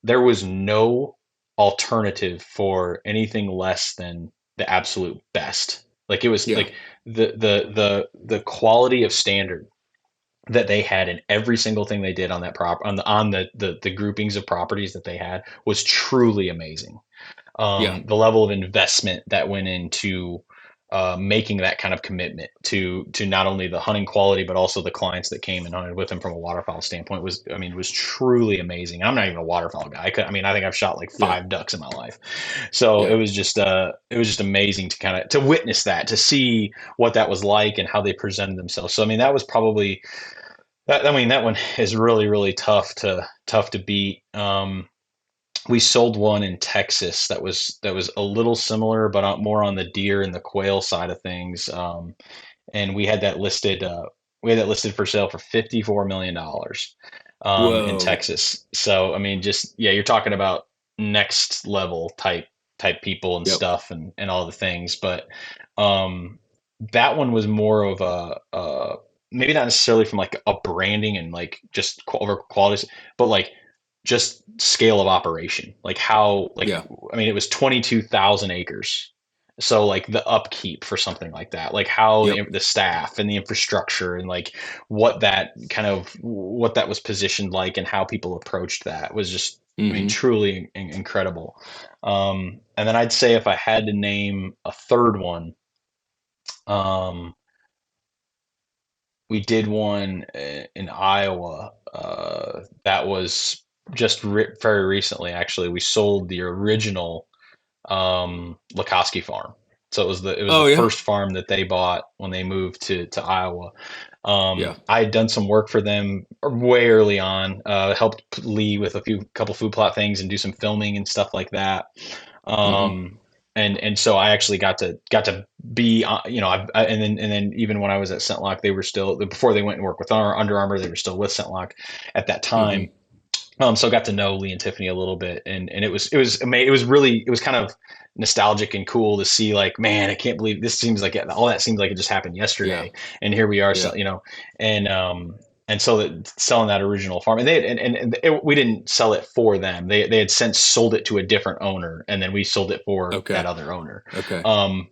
there was no alternative for anything less than the absolute best. Like it was Yeah. like the quality of standard that they had in every single thing they did on that on the groupings of properties that they had was truly amazing. Yeah. The level of investment that went into making that kind of commitment to not only the hunting quality but also the clients that came and hunted with them from a waterfowl standpoint was truly amazing. I'm not even a waterfowl guy. I think I've shot like Yeah. 5 ducks in my life, so Yeah. it was just amazing to kind of to witness that, to see what that was like and how they presented themselves. So I mean, that was probably that one is really, really tough to beat. We sold one in Texas that was a little similar, but more on the deer and the quail side of things. And we had that listed for sale for $54 million in Whoa. Texas. So I mean, just yeah, you're talking about next level type people and Yep. stuff and all the things. But um, that one was more of a maybe not necessarily from like a branding and like just over qualities, but like just scale of operation, like how, like, Yeah. I mean, it was 22,000 acres. So like the upkeep for something like that, like how Yep. the staff and the infrastructure and like what that was positioned like and how people approached that was just, I mean, Mm-hmm. truly incredible. And then I'd say if I had to name a third one, um, we did one in Iowa that was just very recently. Actually, we sold the original Lakoski farm. So it was the Oh yeah. first farm that they bought when they moved to Iowa. Yeah. I had done some work for them way early on. Helped Lee with couple food plot things and do some filming and stuff like that. Mm-hmm. And so I actually got to be, and then even when I was at ScentLock, they were still, before they went and worked with Under Armour, they were still with ScentLock at that Mm-hmm. time. So I got to know Lee and Tiffany a little bit, and it was really, it was kind of nostalgic and cool to see, like, man, I can't believe this seems like all that seems like it just happened Yeah. yesterday, and here we are, Yeah. so, and so that selling that original farm, and we didn't sell it for them. They had since sold it to a different owner, and then we sold it for that Okay. other owner. Okay.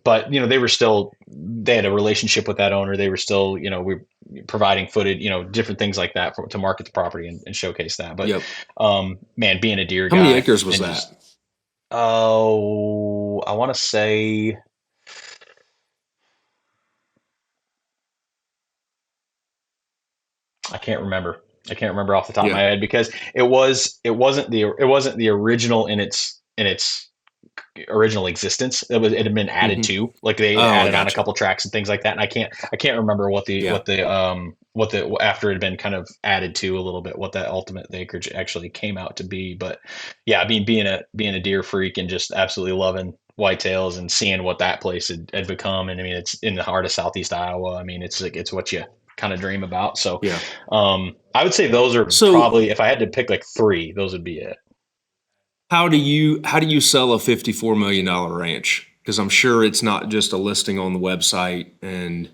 But they had a relationship with that owner. They were still, we providing footage, different things like that to market the property and showcase that. But Yep. man, being a deer How many guy acres was and that? just, oh, I want to say, I can't remember. I can't remember off the top of my Yeah. head because it wasn't the original in its original existence. It had been added Mm-hmm. to, like they Oh, I added on a gotcha. couple tracks and things like that. And I can't remember Yeah. what the after it had been kind of added to a little bit, what that ultimate acreage actually came out to be. But yeah, being a deer freak and just absolutely loving whitetails and seeing what that place had become. And I mean, it's in the heart of Southeast Iowa. I mean, it's like, it's what you kind of dream about. So Yeah. I would say those are So probably, if I had to pick like 3, those would be it. how do you sell a $54 million ranch? Because I'm sure it's not just a listing on the website and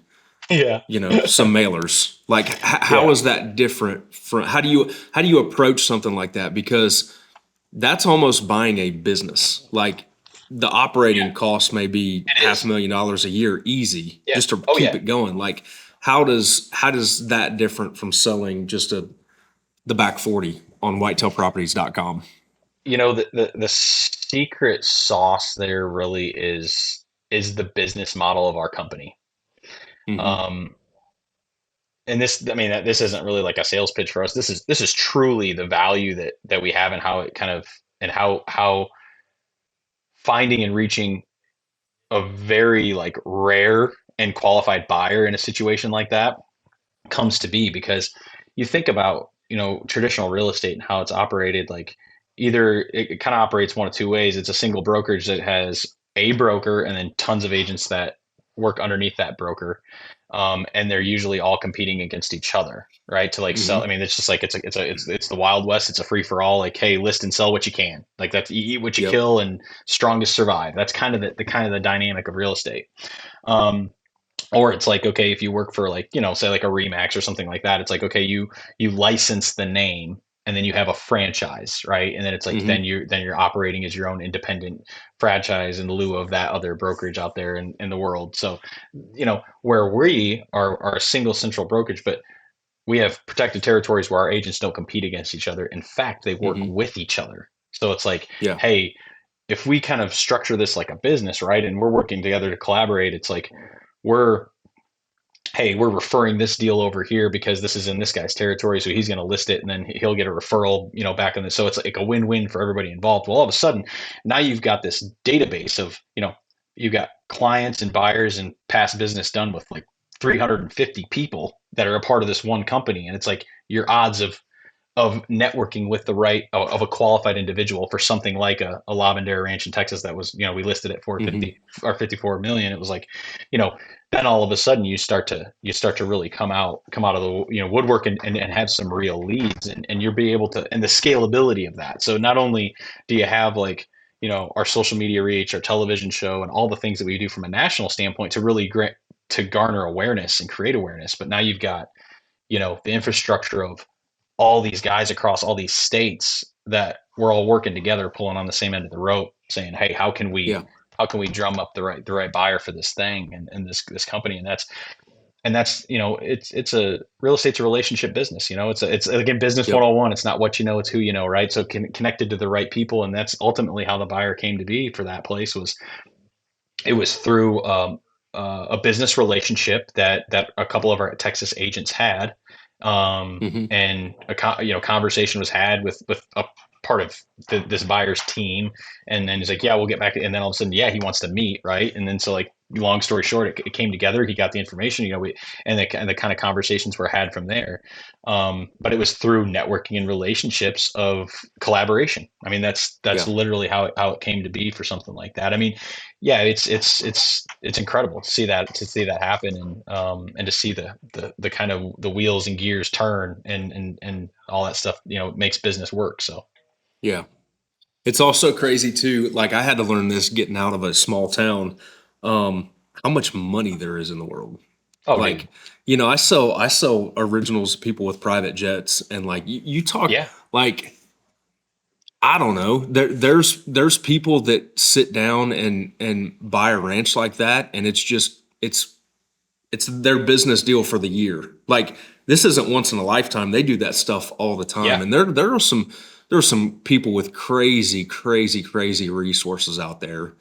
Yeah. some mailers. Like how Yeah. is that different from how do you approach something like that? Because that's almost buying a business. Like the operating cost may be It is. $500,000 a year easy Yeah. just to Oh keep yeah. it going. Like how does that different from selling just the back 40 on whitetailproperties.com? The secret sauce there really is the business model of our company. Mm-hmm. Um, and this, I mean, this isn't really like a sales pitch for us. This is truly the value that we have, and how it kind of, and how finding and reaching a very like rare and qualified buyer in a situation like that comes to be. Because you think about, traditional real estate and how it's operated, like either it kind of operates one of two ways. It's a single brokerage that has a broker and then tons of agents that work underneath that broker. and they're usually all competing against each other, right? To like sell. I mean, it's just like it's the Wild West. It's a free for all. Like, hey, list and sell what you can. Like that's you eat what you kill, and strongest survive. That's kind of the dynamic of real estate. Or it's like, okay, if you work for like, say like a Remax or something like that, it's like, okay, you license the name and then you have a franchise, right? And then it's like, then you're operating as your own independent franchise in lieu of that other brokerage out there in the world. So, where we are a single central brokerage, but we have protected territories where our agents don't compete against each other. In fact, they work with each other. So it's like, hey, if we kind of structure this like a business, right? And we're working together to collaborate, it's like, we're referring this deal over here because this is in this guy's territory. So he's going to list it and then he'll get a referral, back in this. So it's like a win-win for everybody involved. Well, all of a sudden now you've got this database of, you've got clients and buyers and past business done with like 350 people that are a part of this one company. And it's like your odds of networking with the right of a qualified individual for something like a Lavendare ranch in Texas that was, we listed at 450 or 54 million. It was like, then all of a sudden you start to really come out of the, woodwork and have some real leads and you'll be able to, and the scalability of that. So not only do you have like, our social media reach, our television show, and all the things that we do from a national standpoint to really to garner awareness and create awareness, but now you've got, the infrastructure of all these guys across all these states that we're all working together, pulling on the same end of the rope, saying, hey, how can we drum up the right buyer for this thing and this company? And that's it's a real estate's a relationship business. It's again, business 101. It's not what you know, it's who you know, right? So connected to the right people. And that's ultimately how the buyer came to be for that place it was through a business relationship that a couple of our Texas agents had. And a conversation was had with a part of this buyer's team, and then he's like, yeah, we'll get back. And then all of a sudden, yeah, he wants to meet, right? And then so like, long story short, it came together. He got the information, and the kind of conversations were had from there. But it was through networking and relationships of collaboration. I mean, that's literally how it came to be for something like that. I mean, yeah, it's incredible to see that happen and to see the kind of the wheels and gears turn and all that stuff, makes business work. So, yeah, it's also crazy too. Like I had to learn this getting out of a small town. How much money there is in the world. Oh, like, dude. I sell originals to people with private jets, and like you talk, like, I don't know, there's people that sit down and buy a ranch like that, and it's their business deal for the year. Like, this isn't once in a lifetime. They do that stuff all the time. And there are some people with crazy resources out there.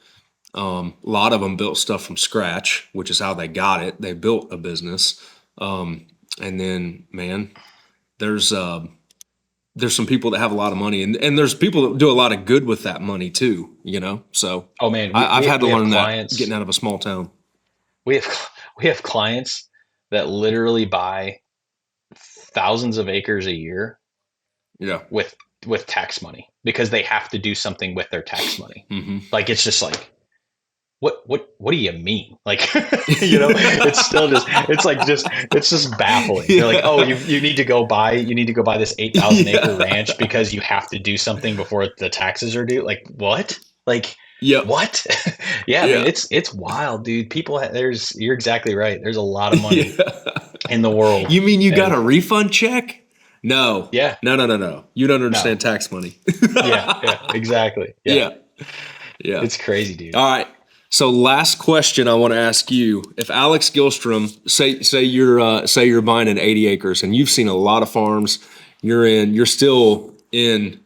A lot of them built stuff from scratch, which is how they got it. They built a business. And then, man, there's some people that have a lot of money, and there's people that do a lot of good with that money too, So, oh man, I've had to learn that getting out of a small town. We have clients that literally buy thousands of acres a year. With tax money, because they have to do something with their tax money. Like, it's just like, what do you mean? Like, it's still it's just baffling. They're like, oh, you need to go buy this 8,000 acre ranch because you have to do something before the taxes are due. Like, what? Like, what? I mean, it's wild, dude. People, you're exactly right. There's a lot of money in the world. You mean you got a refund check? No. Yeah. No. You don't understand tax money. Yeah, exactly. Yeah. It's crazy, dude. All right. So last question I want to ask you: if Alex Gyllstrom, say you're buying an 80 acres and you've seen a lot of farms, you're still in,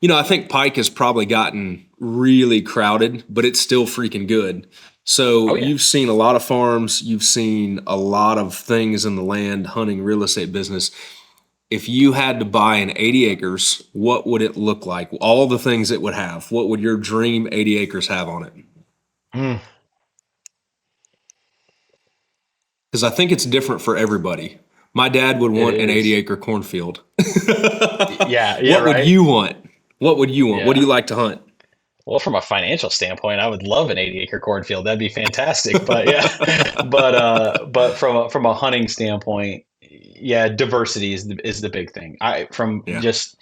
I think Pike has probably gotten really crowded, but it's still freaking good. So You've seen a lot of farms, you've seen a lot of things in the land, hunting, real estate business. If you had to buy an 80 acres, what would it look like? All the things it would have. What would your dream 80 acres have on it? Because I think it's different for everybody. My dad would want an 80 acre cornfield. What would you want? What would you want? What do you like to hunt? Well, from a financial standpoint, I would love an 80-acre cornfield. That'd be fantastic. But yeah, but from a hunting standpoint, yeah, diversity is the big thing. From Yeah. just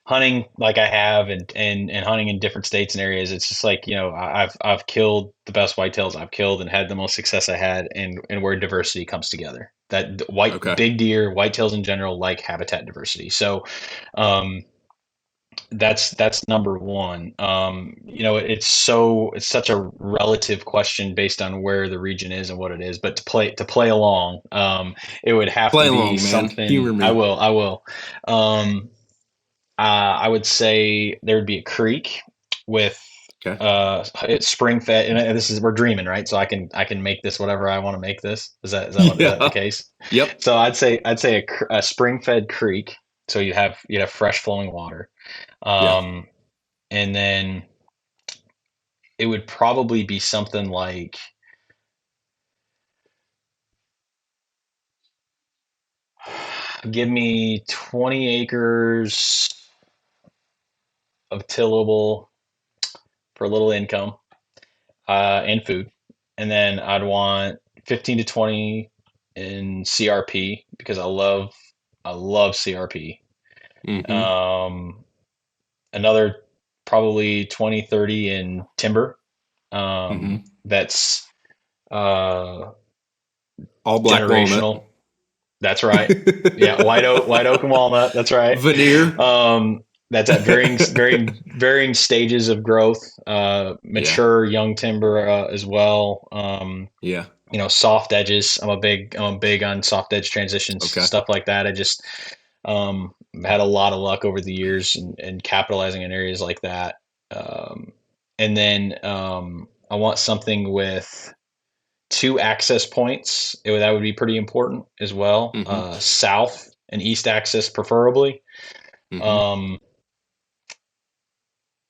hunting like I have and hunting in different states and areas, it's just like, I've killed the best whitetails I've killed and had the most success I had, and where diversity comes together. That Okay. big deer, whitetails in general, like habitat diversity. So, um, that's number one. It's such a relative question based on where the region is and what it is. But to play along, it would have Play to be along, man. something. Humor I me. will. I will. Um, I would say there would be a creek with Okay. it's spring fed, and this is we're dreaming, right? So I can make this whatever I want to make this. Is that the Yeah. case? Yep. So I'd say a spring fed creek. So you'd have fresh flowing water. Yeah. Um, and then it would probably be something like, give me 20 acres of tillable for a little income, and food. And then I'd want 15 to 20 in CRP because I love CRP. Mm-hmm. Um, Another probably 20, 30 in timber. Mm-hmm. That's uh, All black walnut. generational. That's right. Yeah, white oak and walnut. That's right. Veneer. That's at varying stages of growth. Yeah. Mature young timber as well. Yeah. Soft edges. I'm big on soft edge transitions, Okay. stuff like that. I just had a lot of luck over the years and capitalizing in areas like that. And then I want something with two access points. That would be pretty important as well. Mm-hmm. South and east access, preferably. Mm-hmm. Um,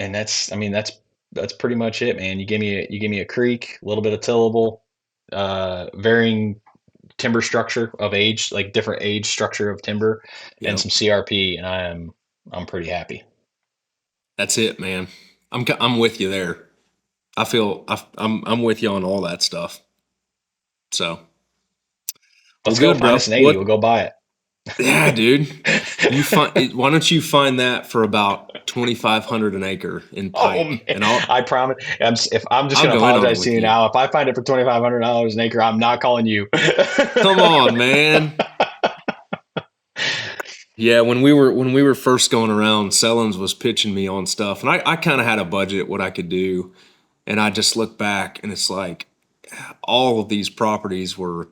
and that's pretty much it, man. You give me a creek, a little bit of tillable, varying timber structure of age, like different age structure of timber, and Yep. some CRP, and I'm pretty happy. That's it, man. I'm with you there. I'm with you on all that stuff. So, well, Let's go good, find bro. us an 80. We'll What? go buy it. Yeah, dude. Why don't you find that for about 2,500 an acre in Oh Pike, man, and I'll I promise. If I'm just I'll gonna go in on it apologize to with you you. now, if I find it for $2,500 an acre, I'm not calling you. Come on, man. Yeah, when we were first going around, Sellens was pitching me on stuff, and I kind of had a budget what I could do, and I just look back, and it's like all of these properties were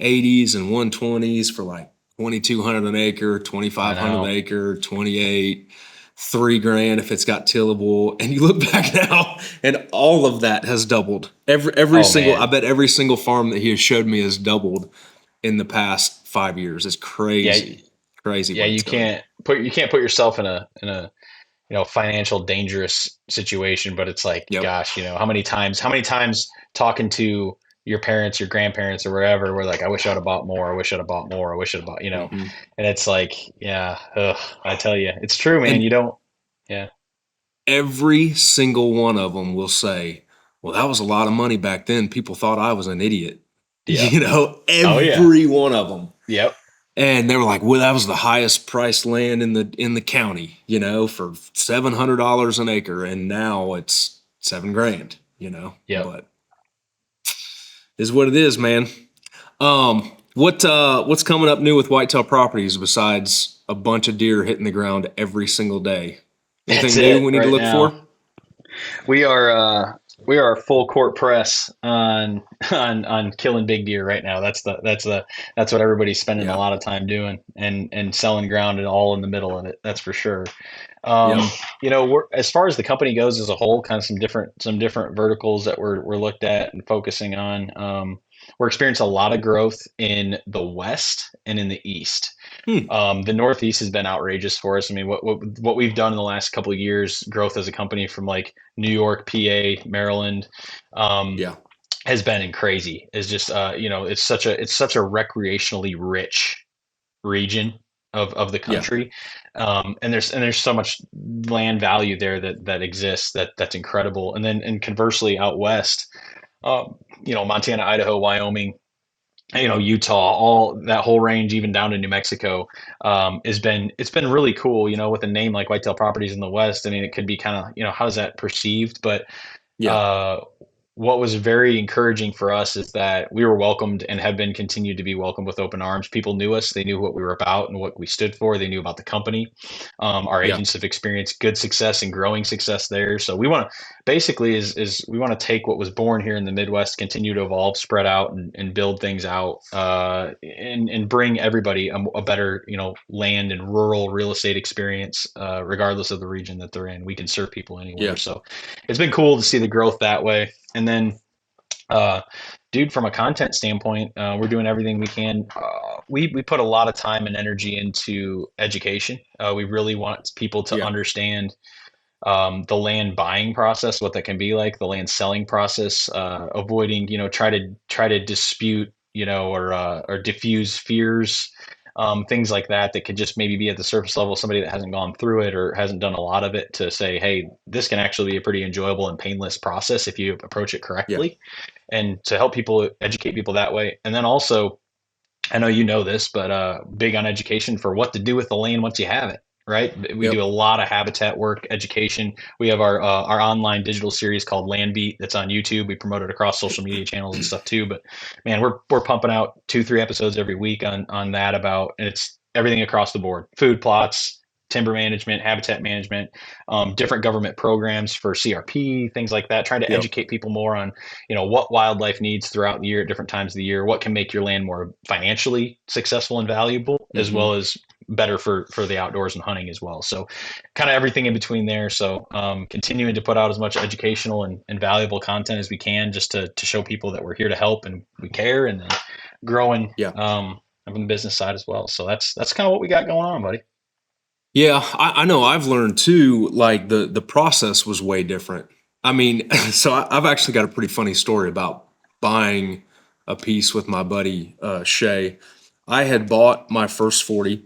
80s and 120s for like 2,200 an acre, I 2,500 an know. acre, 28, $3,000 if it's got tillable. And you look back now, and all of that has doubled. Every Oh single, I man, bet every single farm that he has showed me has doubled in the past 5 years. It's yeah, crazy yeah. what it's done. You can't put yourself in a financial dangerous situation, but it's like, Yep. gosh, how many times talking to your parents, your grandparents, or wherever, we're like, I wish I'd have bought more. I wish I'd have bought more. I wish I'd have bought. Hmm. And it's like, yeah, I tell you, it's true, man. And You don't, yeah, every single one of them will say, well, that was a lot of money back then. People thought I was an idiot. yeah, oh yeah, Every one of them. yep, And they were like, well, that was the highest priced land in the county, for $700 an acre. And now it's $7,000, yep. but is what it is, man. What's coming up new with Whitetail Properties besides a bunch of deer hitting the ground every single day? That's Anything new it we need to right look now. for? We are full court press on killing big deer right now. That's what everybody's spending a Yeah. lot of time doing, and selling ground and all in the middle of it. That's for sure. Yep. We're, as far as the company goes as a whole, kind of some different verticals that we're looked at and focusing on. We're experiencing a lot of growth in the West and in the East. Hmm. The Northeast has been outrageous for us. I mean, what we've done in the last couple of years, growth as a company from like New York, PA, Maryland, Yeah. has been crazy. It's just it's such a recreationally rich region. of the country. And there's so much land value there that exists that's incredible. And conversely out west, Montana, Idaho, Wyoming, Utah, all that whole range, even down to New Mexico, it's been really cool, with a name like Whitetail Properties in the West. I mean, it could be kind of, how's that perceived? But Yeah. what was very encouraging for us is that we were welcomed and have been continued to be welcomed with open arms. People knew us, they knew what we were about and what we stood for. They knew about the company. Our Yeah. agents have experienced good success and growing success there. So we want to basically is we want to take what was born here in the Midwest, continue to evolve, spread out, and build things out, and bring everybody a better, land and rural real estate experience, regardless of the region that they're in. We can serve people anywhere. Yeah. So it's been cool to see the growth that way. And then, dude, from a content standpoint, we're doing everything we can. We put a lot of time and energy into education. We really want people to understand the land buying process, what that can be like, the land selling process, avoiding, try to dispute, or diffuse fears, things like that could just maybe be at the surface level. Somebody that hasn't gone through it or hasn't done a lot of it, to say, hey, this can actually be a pretty enjoyable and painless process if you approach it correctly, and to help people, educate people that way. And then also, I know you know this, but big on education for what to do with the land once you have it. Right. We do a lot of habitat work, education. We have our online digital series called Land Beat that's on YouTube. We promote it across social media channels and stuff too. But man, we're pumping out 2-3 episodes every week on that, and it's everything across the board: food plots, timber management, habitat management, different government programs for CRP, things like that. Trying to educate people more on, what wildlife needs throughout the year at different times of the year, what can make your land more financially successful and valuable, as well as better for the outdoors and hunting as well. So kind of everything in between there. So continuing to put out as much educational and valuable content as we can, just to show people that we're here to help and we care, and then growing on the business side as well. So that's kind of what we got going on, buddy. Yeah, I know. I've learned too, like the process was way different. I mean, so I've actually got a pretty funny story about buying a piece with my buddy Shay. I had bought my first 40,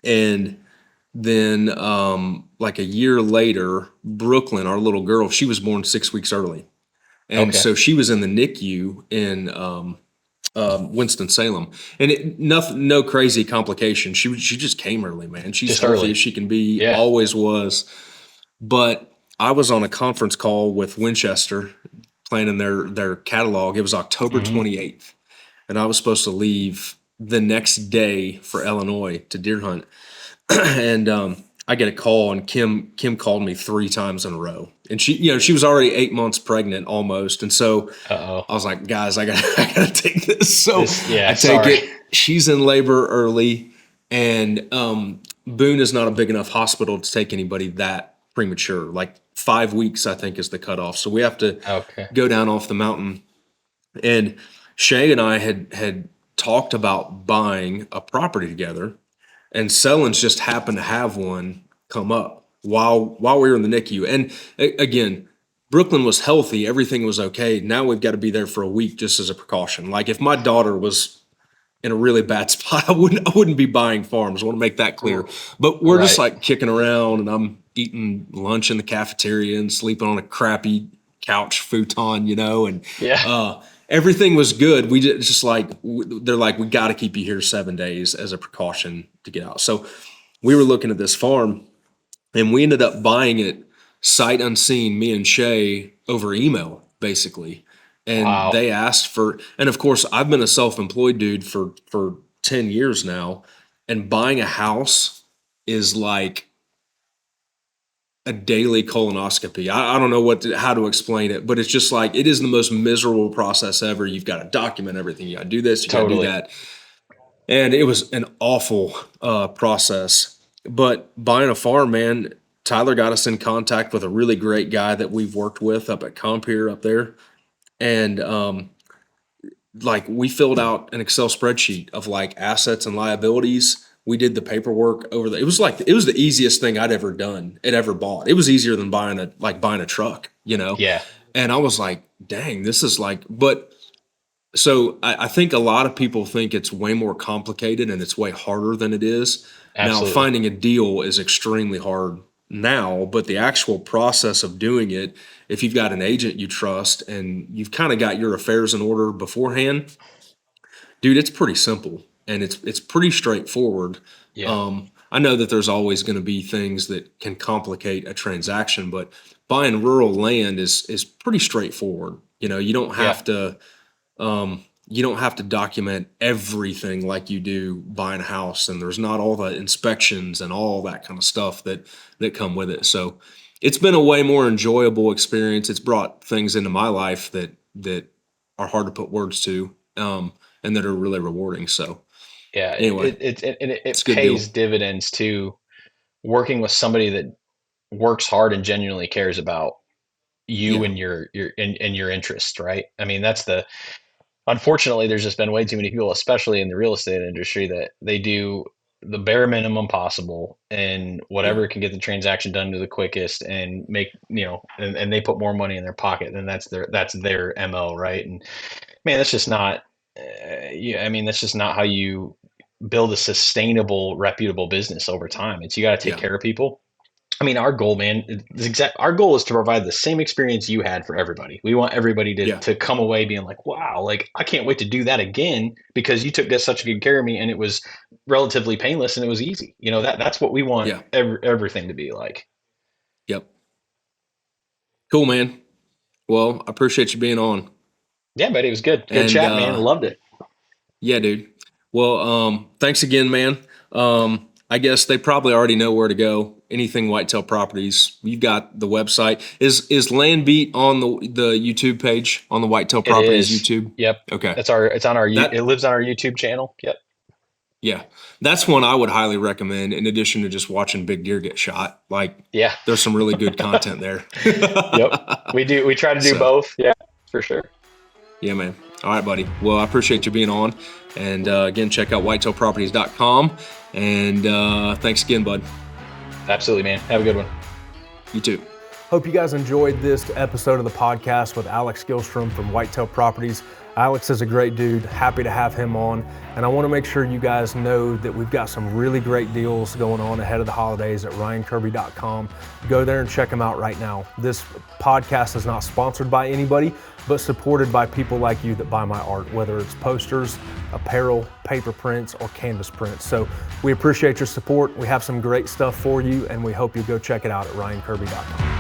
and then like a year later, Brooklyn, our little girl, she was born 6 weeks early, and so she was in the NICU in Winston-Salem, and no crazy complication. She just came early, man. She's just healthy as she can be, always was. But I was on a conference call with Winchester, planning their catalog. It was October 28th, and I was supposed to leave the next day for Illinois to deer hunt. And I get a call, and Kim called me 3 times in a row, and she was already 8 months pregnant almost, and so I was like, guys, I gotta take this. So I take it. She's in labor early, and Boone is not a big enough hospital to take anybody that premature. Like 5 weeks, I think, is the cutoff. So we have to go down off the mountain. And Shay and I had talked about buying a property together. And Sellens just happened to have one come up while we were in the NICU. And again, Brooklyn was healthy. Everything was okay. Now we've got to be there for a week just as a precaution. Like if my daughter was in a really bad spot, I wouldn't be buying farms. I want to make that clear. But we're just like kicking around, and I'm eating lunch in the cafeteria and sleeping on a crappy couch futon, and everything was good. We just they're like, we got to keep you here 7 days as a precaution to get out. So we were looking at this farm, and we ended up buying it sight unseen, me and Shay, over email, basically. And they asked for, and of course, I've been a self-employed dude for 10 years now, and buying a house is like a daily colonoscopy. I don't know how to explain it, but it's just like, it is the most miserable process ever. You've got to document everything. You got to do this, you got to do that. And it was an awful process. But buying a farm, man, Tyler got us in contact with a really great guy that we've worked with up at Compeer up there. And we filled out an Excel spreadsheet of like assets and liabilities. We did the paperwork over it was the easiest thing I'd ever done and ever bought. It was easier than buying a truck, Yeah. And I was like, dang, this is but So I think a lot of people think it's way more complicated and it's way harder than it is. Absolutely. Now, finding a deal is extremely hard now, but the actual process of doing it, if you've got an agent you trust and you've kind of got your affairs in order beforehand, dude, it's pretty simple and it's pretty straightforward. Yeah. I know that there's always going to be things that can complicate a transaction, but buying rural land is pretty straightforward. You know, you don't have to document everything like you do buying a house, and there's not all the inspections and all that kind of stuff that come with it. So it's been a way more enjoyable experience. It's brought things into my life that are hard to put words to, and that are really rewarding. So yeah, anyway, it pays dividends too, working with somebody that works hard and genuinely cares about you and your interests, right? I mean, unfortunately, there's just been way too many people, especially in the real estate industry, that they do the bare minimum possible and whatever can get the transaction done to the quickest and make, and they put more money in their pocket, then that's their MO, right? And man, that's just not, that's just not how you build a sustainable, reputable business over time. You got to take care of people. I mean, our goal, man, our goal is to provide the same experience you had for everybody. We want everybody to come away being like, wow, like I can't wait to do that again because you took such good care of me and it was relatively painless and it was easy. That's what we want everything to be like. Yep. Cool, man. Well, I appreciate you being on. Yeah, buddy, it was good. Good chat, man. I loved it. Yeah, dude. Well, thanks again, man. I guess they probably already know where to go. Anything Whitetail Properties. You've got the website. Is Landbeat on the YouTube page on the Whitetail Properties YouTube? Yep. Okay. It lives on our YouTube channel. Yep. Yeah. That's one I would highly recommend in addition to just watching big deer get shot. There's some really good content there. Yep. We try to do both. Yeah, for sure. Yeah, man. All right, buddy. Well, I appreciate you being on. And again, check out whitetailproperties.com. And thanks again, bud. Absolutely, man. Have a good one. You too. Hope you guys enjoyed this episode of the podcast with Alex Gyllstrom from Whitetail Properties. Alex is a great dude. Happy to have him on. And I want to make sure you guys know that we've got some really great deals going on ahead of the holidays at ryankirby.com. Go there and check them out right now. This podcast is not sponsored by anybody, but supported by people like you that buy my art, whether it's posters, apparel, paper prints, or canvas prints. So we appreciate your support. We have some great stuff for you, and we hope you go check it out at ryankirby.com.